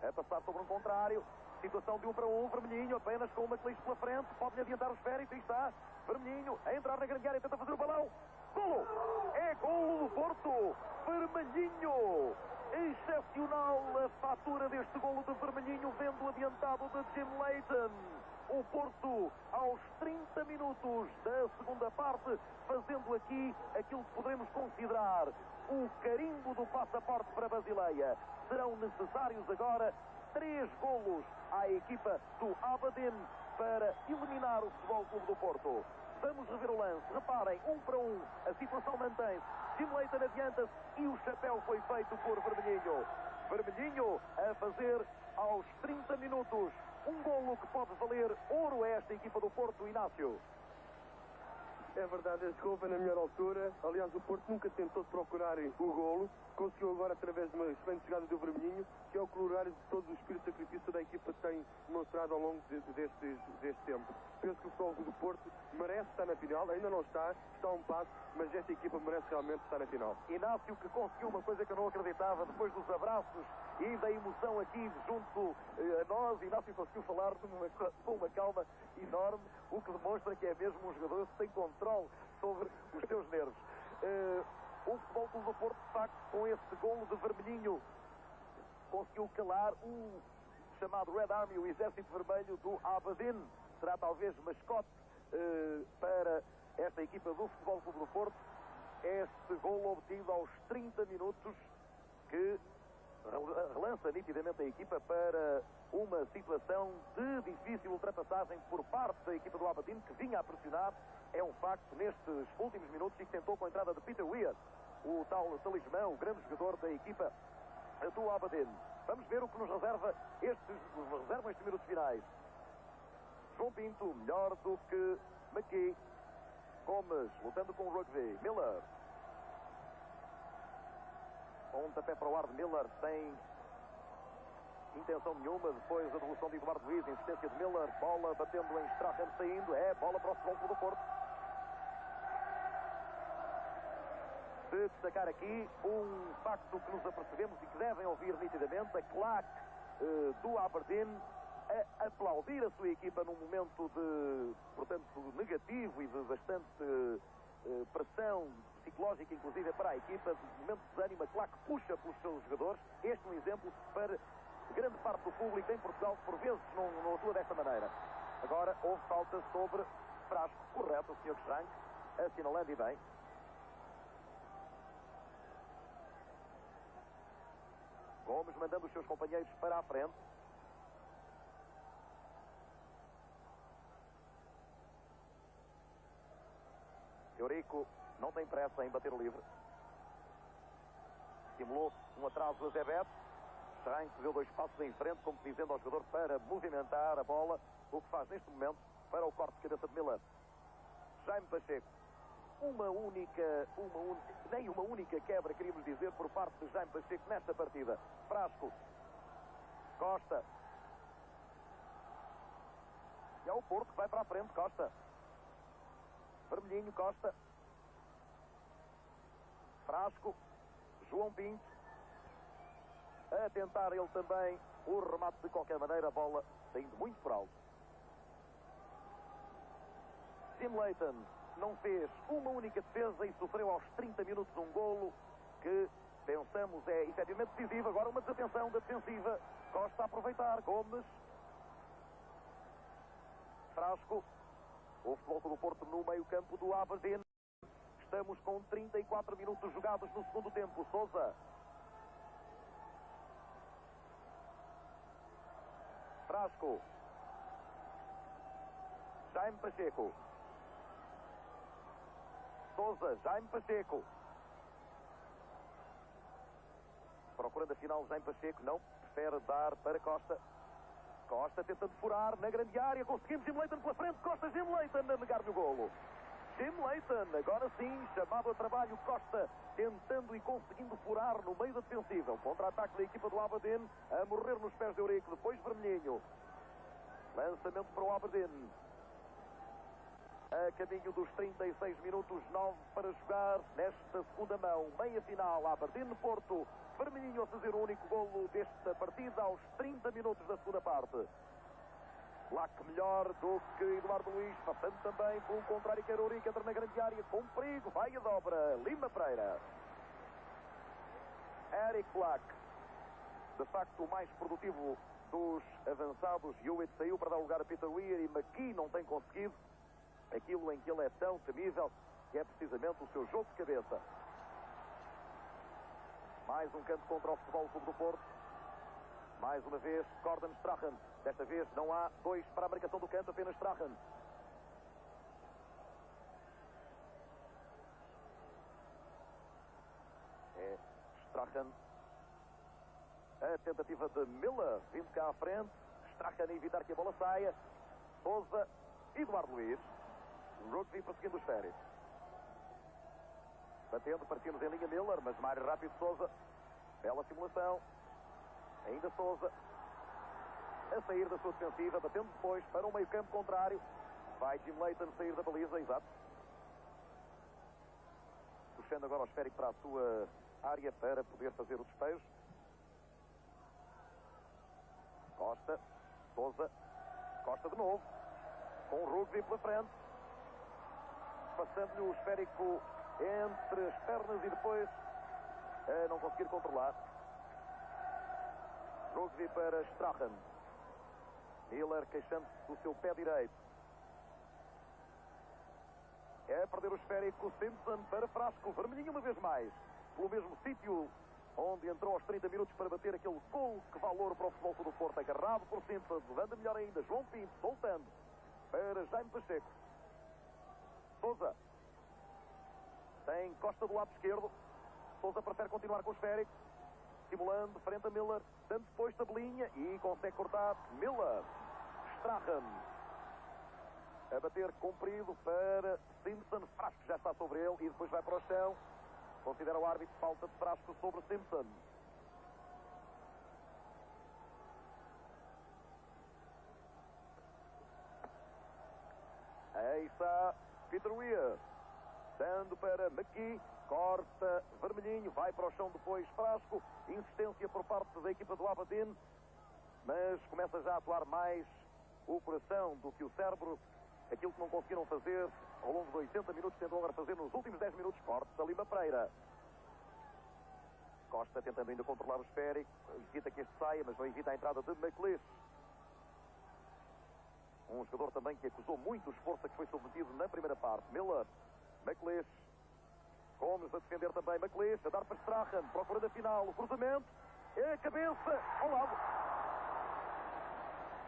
a passar sobre um contrário. Situação de 1 para 1. Vermelhinho apenas com uma McLeish pela frente. Pode adiantar o esférico. Aí está. Vermelhinho a entrar na grande área. Tenta fazer o balão. Golo! É golo do Porto! Vermelhinho! Excepcional a fatura deste golo de Vermelhinho, vendo adiantado de Jim Leighton. O Porto, aos 30 minutos da segunda parte, fazendo aqui aquilo que podemos considerar o carimbo do passaporte para Basileia. Serão necessários agora 3 golos à equipa do Aberdeen para eliminar o Futebol Clube do Porto. Vamos rever o lance. Reparem, 1 para 1. A situação mantém-se. Jim Leighton adianta-se e o chapéu foi feito por Vermelhinho. Vermelhinho a fazer aos 30 minutos um golo que pode valer ouro a esta equipa do Porto, Inácio. É verdade, este gol vem na melhor altura. Aliás, o Porto nunca tentou procurar o golo. Conseguiu agora através de uma excelente chegada do Vermelhinho, que é o colorário de todo o espírito de sacrifício da equipa tem demonstrado ao longo deste tempo. Penso que o Futebol do Porto merece estar na final, ainda não está a um passo, mas esta equipa merece realmente estar na final. Inácio, que conseguiu uma coisa que eu não acreditava, depois dos abraços e da emoção aqui junto a nós. Inácio conseguiu falar com uma calma enorme, o que demonstra que é mesmo um jogador que tem controle sobre os seus nervos. O Futebol Clube do Porto, de facto, com esse golo de Vermelhinho, conseguiu calar o chamado Red Army, o Exército Vermelho do Aberdeen. Será talvez mascote para esta equipa do Futebol Clube do Porto. Este golo obtido aos 30 minutos, que relança nitidamente a equipa para uma situação de difícil ultrapassagem por parte da equipa do Aberdeen, que vinha a pressionar. É um facto nestes últimos minutos e que tentou com a entrada de Peter Weir, o tal talismã, o grande jogador da equipa do Aberdeen. Vamos ver o que nos reservam estes minutos finais. João Pinto, melhor do que McKee. Gomes, lutando com o Rugby. Miller. Pontapé para o ar de Miller, sem intenção nenhuma. Depois a devolução de Eduardo Luiz, insistência de Miller, bola batendo em Strachan, saindo, é bola para o Futebol Clube do Porto. De destacar aqui um facto que nos apercebemos e que devem ouvir nitidamente, a claque do Aberdeen a aplaudir a sua equipa num momento de, portanto, negativo e de bastante pressão psicológica, inclusive para a equipa, de momento de desânimo, a claque puxa pelos seus jogadores. Este é um exemplo para grande parte do público em Portugal, que por vezes não atua desta maneira. Agora houve falta sobre Frasco, correto, o Sr. Schrank, assinalando e bem. Gomes mandando os seus companheiros para a frente. Eurico não tem pressa em bater o livre. Simulou um atraso a Zé Beto. Schrank deu 2 passos em frente, como dizendo ao jogador para movimentar a bola, o que faz neste momento para o corte de cabeça de Miller. Jaime Pacheco. Nem uma única quebra, queríamos dizer, por parte de Jaime Pacheco nesta partida. Frasco. Costa. E é o Porto que vai para a frente. Costa. Vermelhinho, Costa. Frasco. João Pinto. A tentar ele também o remate de qualquer maneira. A bola saindo muito por alto. Jim Leighton não fez uma única defesa e sofreu aos 30 minutos um golo que pensamos é efetivamente decisivo. Agora uma desatenção da defensiva. Costa a aproveitar. Gomes. Frasco. O Futebol Clube do Porto no meio campo do Aberdeen. Estamos com 34 minutos jogados no segundo tempo. Sousa. Frasco. Jaime Pacheco. Sousa, Jaime Pacheco. Procurando a final Jaime Pacheco, não, prefere dar para Costa. Costa tentando furar na grande área, conseguimos Jim Leighton pela frente, Costa, Jim Leighton a negar-lhe o golo. Jim Leighton, agora sim, chamado a trabalho, Costa tentando e conseguindo furar no meio da defensiva. O contra-ataque da equipa do Aberdeen a morrer nos pés de Eurico, depois Vermelhinho. Lançamento para o Aberdeen. A caminho dos 36 minutos, 9 para jogar nesta segunda mão. Meia final, Aberdeen Porto. Vermelhinho a fazer o único golo desta partida aos 30 minutos da segunda parte. Claque melhor do que Eduardo Luiz, passando também pelo contrário que Eurico, entra na grande área com perigo, vai a dobra. Lima Pereira. Eric Claque, de facto o mais produtivo dos avançados. Hewitt saiu para dar lugar a Peter Weir e McKee não tem conseguido aquilo em que ele é tão temível, que é precisamente o seu jogo de cabeça. Mais um canto contra o Futebol Clube do Porto. Mais uma vez, Gordon Strachan. Desta vez não há 2 para a marcação do canto, apenas Strachan. É Strachan. A tentativa de Miller, vindo cá à frente. Strachan a evitar que a bola saia. Sousa, Eduardo Luiz. Rugby perseguindo os férias. Batendo, partimos em linha Miller, mas mais rápido Sousa. Bela simulação. Ainda Sousa. A sair da sua defensiva, batendo depois para o meio campo contrário. Vai Jim Leighton sair da baliza, exato. Puxando agora o esférico para a sua área para poder fazer o despejo. Costa. Sousa. Costa de novo. Com o Rugby pela frente. Passando-lhe o esférico entre as pernas e depois a não conseguir controlar. Rugby para Strachan. Miller queixando-se do seu pé direito. É perder o esférico. Simpson para Frasco. Vermelhinho uma vez mais. Pelo mesmo sítio onde entrou aos 30 minutos para bater aquele gol que valor para o Futebol Clube do Porto. Agarrado por Simpson. Levando melhor ainda. João Pinto soltando para Jaime Pacheco. Sousa. Tem Costa do lado esquerdo. Sousa prefere continuar com o esférico. Simulando, frente a Miller. Dando depois tabelinha e consegue cortar. Miller. Strachan. A bater comprido para Simpson. Frasco já está sobre ele e depois vai para o chão. Considera o árbitro falta de Frasco sobre Simpson. está Peter Weir, dando para McGee, corta vermelhinho, vai para o chão depois Frasco, insistência por parte da equipa do Aberdeen, mas começa já a atuar mais o coração do que o cérebro. Aquilo que não conseguiram fazer ao longo de 80 minutos, tentam agora fazer nos últimos 10 minutos. Corte da Lima Pereira. Costa tentando ainda controlar o esférico, evita que este saia, mas não evita a entrada de McLeish. Um jogador também que acusou muito o esforço a que foi submetido na primeira parte. Miller, McLeish, Gomes a defender também, McLeish a dar para Strahan, procura da final, o cruzamento, é a cabeça, ao lado.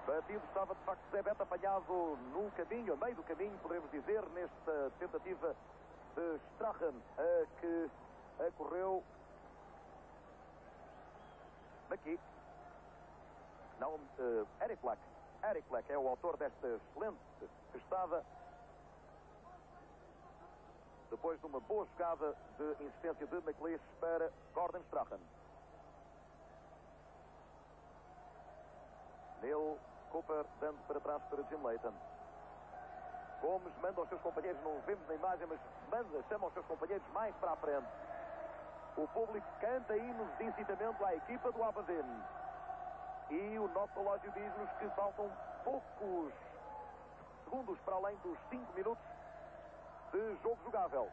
Batido estava de facto Zé Beto, apanhado no caminho, a meio do caminho, poderemos dizer, nesta tentativa de Strahan, que correu aqui. Não, Eric Black. Eric Black é o autor desta excelente testada. Depois de uma boa jogada de insistência de McLeish para Gordon Strahan. Neil Cooper dando para trás para Jim Leighton. Gomes manda aos seus companheiros, não vemos na imagem, mas chama os seus companheiros mais para a frente. O público canta hinos de incitamento à equipa do Aberdeen. E o nosso relógio diz-nos que faltam poucos segundos para além dos 5 minutos de jogo jogável.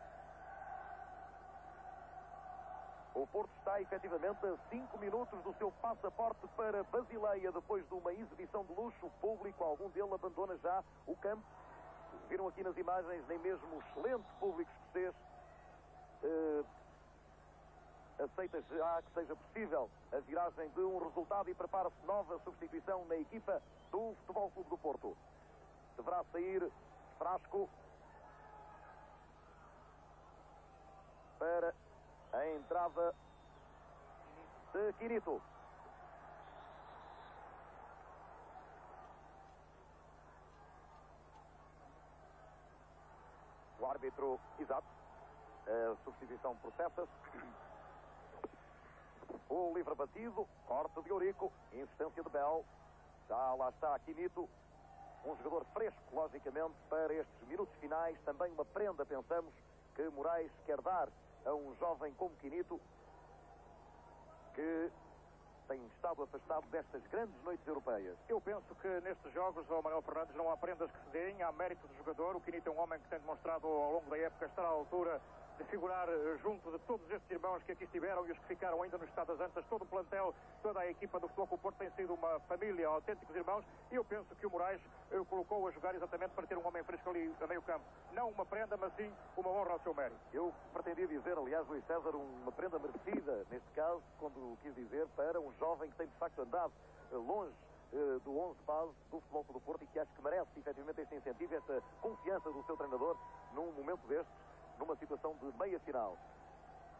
O Porto está efetivamente a 5 minutos do seu passaporte para Basileia, depois de uma exibição de luxo. O público, algum dele abandona já o campo. Viram aqui nas imagens, nem mesmo o excelente público escocês aceita já que seja possível a viragem de um resultado e prepara-se nova substituição na equipa do Futebol Clube do Porto. Deverá sair Frasco para a entrada de Quirito. O árbitro, exato, a substituição processa-se. O livre batido, corte de Eurico, insistência de Bell. Já lá está Quinito, um jogador fresco, logicamente, para estes minutos finais. Também uma prenda, pensamos, que Moraes quer dar a um jovem como Quinito, que tem estado afastado destas grandes noites europeias. Eu penso que nestes jogos, Manuel Fernandes, não há prendas que se deem, há mérito do jogador. O Quinito é um homem que tem demonstrado ao longo da época estar à altura de figurar junto de todos estes irmãos que aqui estiveram e os que ficaram ainda no estado das Antas. Todo o plantel, toda a equipa do Futebol Clube do Porto tem sido uma família, autênticos irmãos, e eu penso que o Moraes colocou a jogar exatamente para ter um homem fresco ali a meio campo. Não uma prenda, mas sim uma honra ao seu mérito. Eu pretendia dizer, aliás, Luís César, uma prenda merecida, neste caso, quando quis dizer, para um jovem que tem de facto andado longe do 11 base do Futebol Clube do Porto e que acho que merece efetivamente este incentivo, esta confiança do seu treinador num momento destes, numa situação de meia final.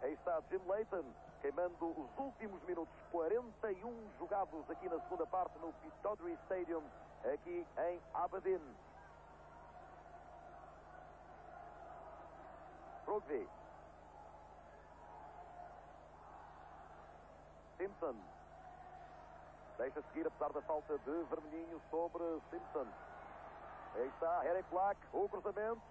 Aí está Jim Leighton, queimando os últimos minutos, 41 jogados aqui na segunda parte no Pittodrie Stadium, aqui em Aberdeen. Rugby. Simpson. Deixa seguir, apesar da falta de vermelhinho sobre Simpson. Aí está Eric Black, o cruzamento.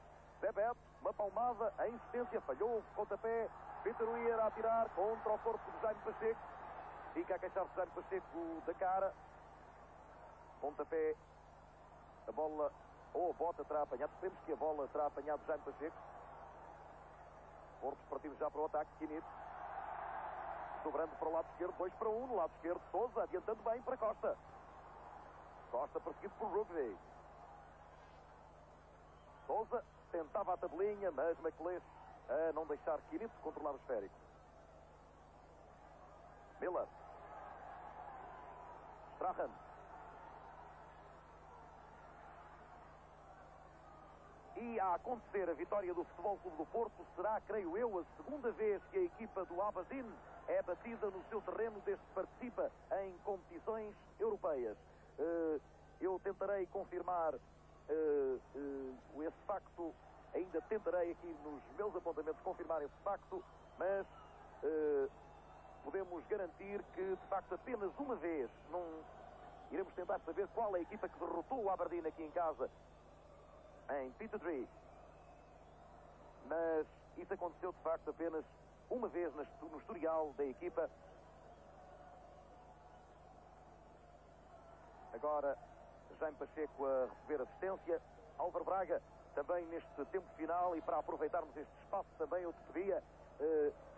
Zé Beto, uma palmada, a insistência, falhou o pontapé. Peter Weir a atirar contra o corpo de Jaime Pacheco. Fica a queixar-se Jaime Pacheco da cara. Pontapé, a bola, ou a bota terá apanhado. Sabemos que a bola terá apanhado Jaime Pacheco. Porto partindo já para o ataque, Quinito. Sobrando para o lado esquerdo, 2 para 1, no lado esquerdo, Sousa, adiantando bem para Costa. Costa perseguido por Rugby. Sousa tentava a tabelinha, mas McLeish a não deixar Quirito controlar o esférico. Miller. Strahan. E a acontecer a vitória do Futebol Clube do Porto, será, creio eu, a segunda vez que a equipa do Aberdeen é batida no seu terreno desde que participa em competições europeias. Eu tentarei confirmar esse facto, ainda tentarei aqui nos meus apontamentos confirmar esse facto, mas podemos garantir que, de facto, apenas uma vez, iremos tentar saber qual é a equipa que derrotou o Aberdeen aqui em casa em Pittodrie. Mas isso aconteceu de facto apenas uma vez no historial da equipa. Agora Jaime Pacheco a receber assistência. Álvaro Braga também neste tempo final, e para aproveitarmos este espaço também eu te pedia,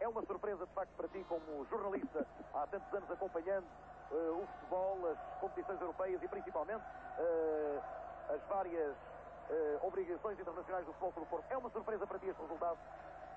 é uma surpresa de facto para ti como jornalista há tantos anos acompanhando o futebol, as competições europeias e principalmente as várias obrigações internacionais do Futebol Clube do Porto. É uma surpresa para ti este resultado?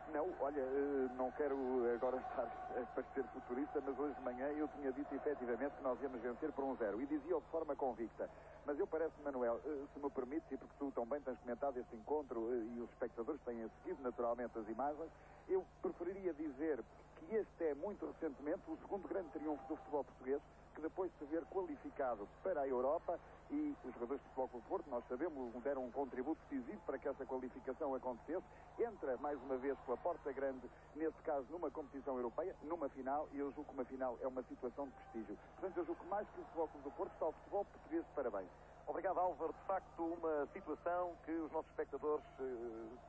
Não, olha, não quero agora estar a parecer futurista, mas hoje de manhã eu tinha dito efetivamente que nós íamos vencer por 1-0 e dizia-o de forma convicta. Mas eu parece-me, Manuel, se me permites, e porque tu tão bem tens comentado este encontro e os espectadores têm seguido naturalmente as imagens, eu preferiria dizer que este é muito recentemente o segundo grande triunfo do futebol português, que depois de se ver qualificado para a Europa, e os jogadores de Futebol Clube do Porto, nós sabemos, deram um contributo decisivo para que essa qualificação acontecesse, entra mais uma vez pela porta grande, neste caso numa competição europeia, numa final, e eu julgo que uma final é uma situação de prestígio. Portanto, eu julgo que mais que o Futebol Clube do Porto está o futebol português de parabéns. Obrigado, Álvaro. De facto, uma situação que os nossos espectadores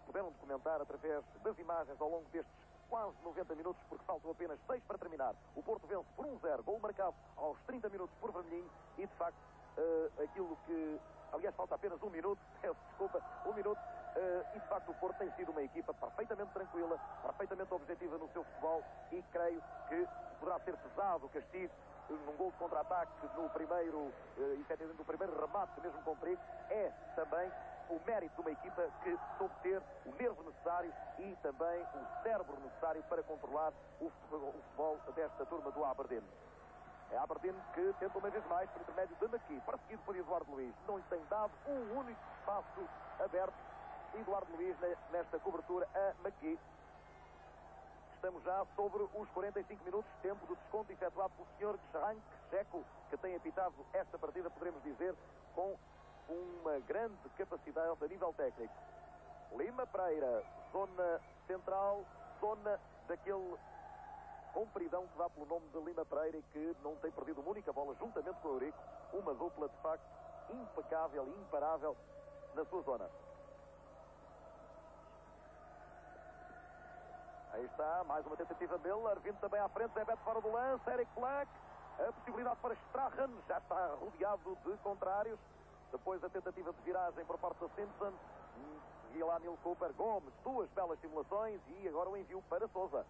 puderam documentar através das imagens ao longo destes quase 90 minutos, porque faltam apenas 6 para terminar. O Porto vence por 1-0, gol marcado aos 30 minutos por Vermelhinho, e de facto aquilo que, aliás, falta apenas 1 minuto, peço desculpa, 1 minuto, e de facto o Porto tem sido uma equipa perfeitamente tranquila, perfeitamente objetiva no seu futebol, e creio que poderá ser pesado o castigo num gol de contra-ataque no primeiro, efetivamente no primeiro remate, mesmo com perigo. É também o mérito de uma equipa que soube ter o nervo necessário e também o cérebro necessário para controlar o futebol desta turma do Aberdeen. É Aberdeen que tenta uma vez mais por intermédio de McKee, perseguido por Eduardo Luiz. Não lhe tem dado um único espaço aberto. Eduardo Luiz nesta cobertura a McKee. Estamos já sobre os 45 minutos, tempo do desconto efetuado pelo Sr. Kshank Checo, que tem apitado esta partida, poderemos dizer, com uma grande capacidade a nível técnico. Lima Pereira, zona central, zona daquele compridão que dá pelo nome de Lima Pereira e que não tem perdido uma única bola juntamente com o Eurico. Uma dupla de facto impecável e imparável na sua zona. Aí está, mais uma tentativa de Miller, vindo também à frente, Zé Beto fora do lance, Eric Black, a possibilidade para Strahan, já está rodeado de contrários, depois a tentativa de viragem por parte da Simpson, e lá Neil Cooper, Gomes, duas belas simulações, e agora o envio para Sousa.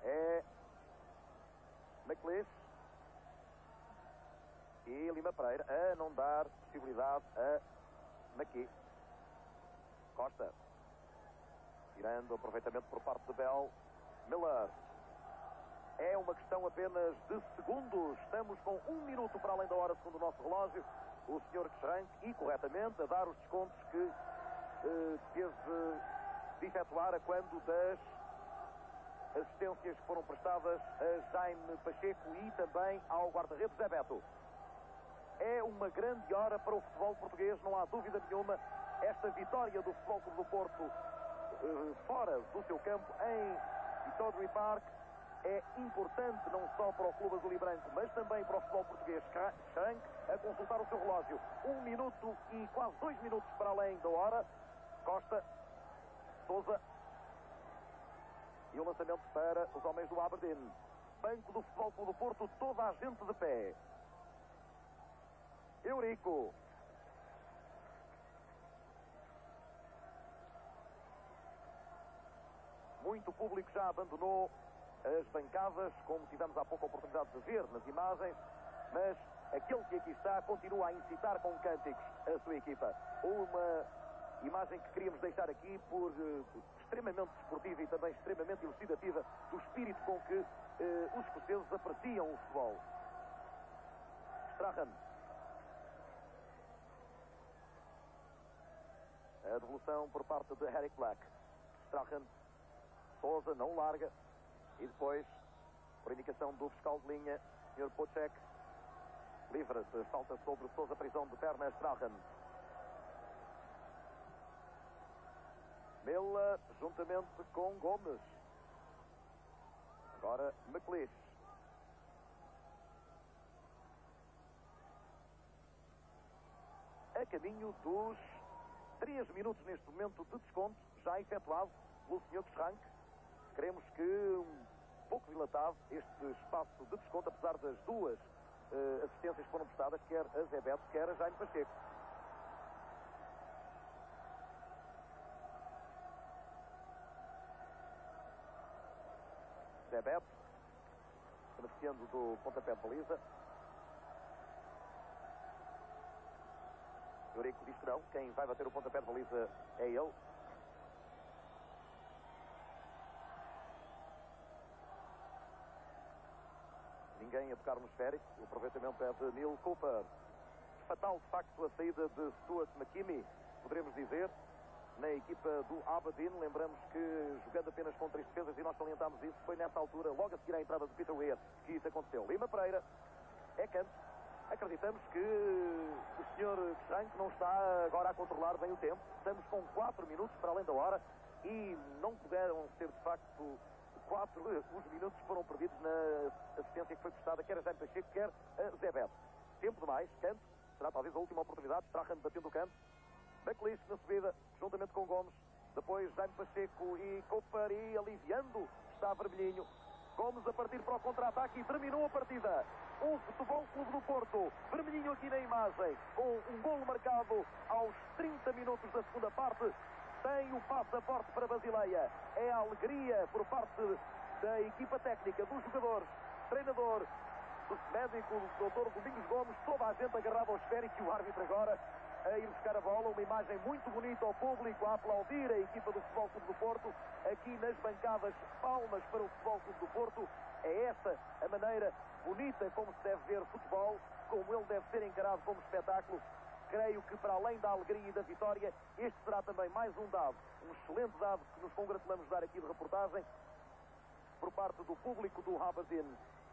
É McLeish e Lima Pereira a não dar possibilidade a McKee. Costa, tirando aproveitamento por parte de Bell. Miller. É uma questão apenas de segundos. Estamos com 1 minuto para além da hora segundo o nosso relógio. O Sr. Kshank, e corretamente, a dar os descontos que teve de efetuar a quando das assistências que foram prestadas a Jaime Pacheco e também ao guarda-redes Zé Beto. É uma grande hora para o futebol português, não há dúvida nenhuma. Esta vitória do Futebol Clube do Porto fora do seu campo em Pittodrie Park é importante não só para o Clube Azul e Branco, mas também para o futebol português. Kshank a consultar o seu relógio. 1 minuto e quase 2 minutos para além da hora. Costa, Sousa, e o lançamento para os homens do Aberdeen. Banco do Futebol Clube do Porto, toda a gente de pé. Eurico. Muito público já abandonou as bancadas, como tivemos há pouco a oportunidade de ver nas imagens, mas aquele que aqui está continua a incitar com cânticos a sua equipa. Uma imagem que queríamos deixar aqui por extremamente desportiva e também extremamente elucidativa do espírito com que os escoceses apreciam o futebol. Strahan. A devolução por parte de Eric Black. Strahan. Sousa não larga. E depois, por indicação do fiscal de linha, Sr. Pocek, livra-se, falta sobre Sousa, prisão de perna, Strahan. Mela, juntamente com Gomes. Agora, McLeish. caminho dos 3 minutos neste momento de desconto, já efetuado pelo Sr. Schrank. Queremos que um pouco dilatado este espaço de desconto, apesar das duas assistências que foram prestadas, quer a Zé Beto, quer a Jaime Pacheco. Zé Beto, beneficiando do pontapé de baliza. Eurico diz que não, quem vai bater o pontapé de baliza é ele. Ninguém a tocar no esférico. O aproveitamento é de Neil Cooper. Fatal, de facto, a saída de Stuart McKinney, poderemos dizer, na equipa do Aberdeen. Lembramos que, jogando apenas com 3 defesas, e nós salientámos isso, foi nessa altura, logo a seguir à entrada de Peter Weir, que isso aconteceu. Lima Pereira é canto. Acreditamos que o Sr. Schrank não está agora a controlar bem o tempo. Estamos com 4 minutos para além da hora e não puderam ser, de facto, os minutos foram perdidos na assistência que foi prestada, quer a Jaime Pacheco, quer a Zé Beto. Tempo demais, canto. Será talvez a última oportunidade. Strahan batendo o canto. McLeish na subida, juntamente com Gomes. Depois Jaime Pacheco e Cooper, e aliviando está Vermelhinho. Gomes a partir para o contra-ataque e terminou a partida. O Futebol Clube do Porto, Vermelhinho aqui na imagem, com um golo marcado aos 30 minutos da segunda parte. Tem o passaporte para Basileia. É a alegria por parte da equipa técnica, dos jogadores, treinador, do médico, do Dr. Domingos Gomes, toda a gente agarrada ao esférico, e o árbitro agora a ir buscar a bola. Uma imagem muito bonita ao público a aplaudir a equipa do Futebol Clube do Porto. Aqui nas bancadas, palmas para o Futebol Clube do Porto. É esta a maneira bonita como se deve ver futebol, como ele deve ser encarado como espetáculo. Creio que, para além da alegria e da vitória, este será também mais um dado, um excelente dado que nos congratulamos de dar aqui de reportagem por parte do público do Aberdeen,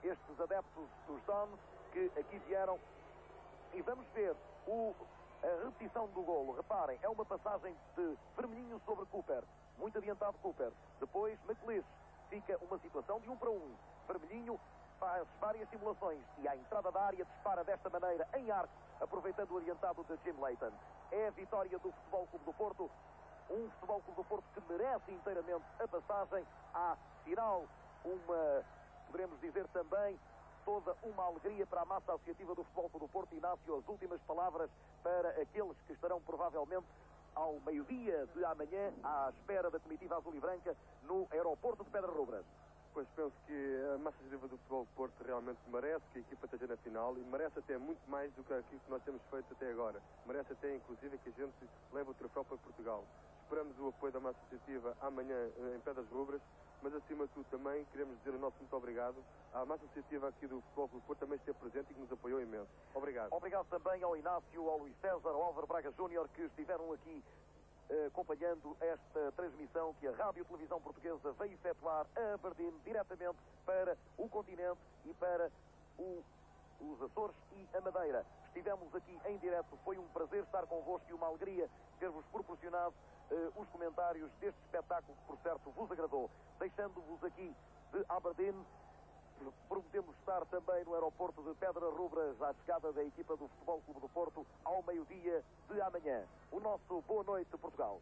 estes adeptos dos Dons que aqui vieram. E vamos ver a repetição do golo. Reparem, é uma passagem de Vermelhinho sobre Cooper, muito adiantado Cooper. Depois McLeish, fica uma situação de 1 para 1. Vermelhinho faz várias simulações e à entrada da área dispara desta maneira em arco, aproveitando o adiantado de Jim Leighton. É a vitória do Futebol Clube do Porto, um Futebol Clube do Porto que merece inteiramente a passagem à final. Poderemos dizer também, toda uma alegria para a massa associativa do Futebol Clube do Porto. Inácio, as últimas palavras para aqueles que estarão provavelmente ao meio-dia de amanhã à espera da comitiva azul e branca no aeroporto de Pedras Rubras. Pois penso que a massa associativa do Futebol do Porto realmente merece que a equipa esteja na final, e merece até muito mais do que aquilo que nós temos feito até agora. Merece até, inclusive, que a gente leve o troféu para Portugal. Esperamos o apoio da massa associativa amanhã em Pedras Rubras, mas acima de tudo também queremos dizer o nosso muito obrigado à massa associativa aqui do Futebol do Porto, também esteve presente e que nos apoiou imenso. Obrigado. Obrigado também ao Inácio, ao Luís César, ao Álvaro Braga Júnior, que estiveram aqui acompanhando esta transmissão que a Rádio e Televisão Portuguesa veio efetuar a Aberdeen, diretamente para o continente e para os Açores e a Madeira. Estivemos aqui em direto, foi um prazer estar convosco e uma alegria ter-vos proporcionado os comentários deste espetáculo que, por certo, vos agradou. Deixando-vos aqui de Aberdeen, prometemos estar também no aeroporto de Pedras Rubras à chegada da equipa do Futebol Clube do Porto ao meio-dia de amanhã. O nosso boa noite, Portugal.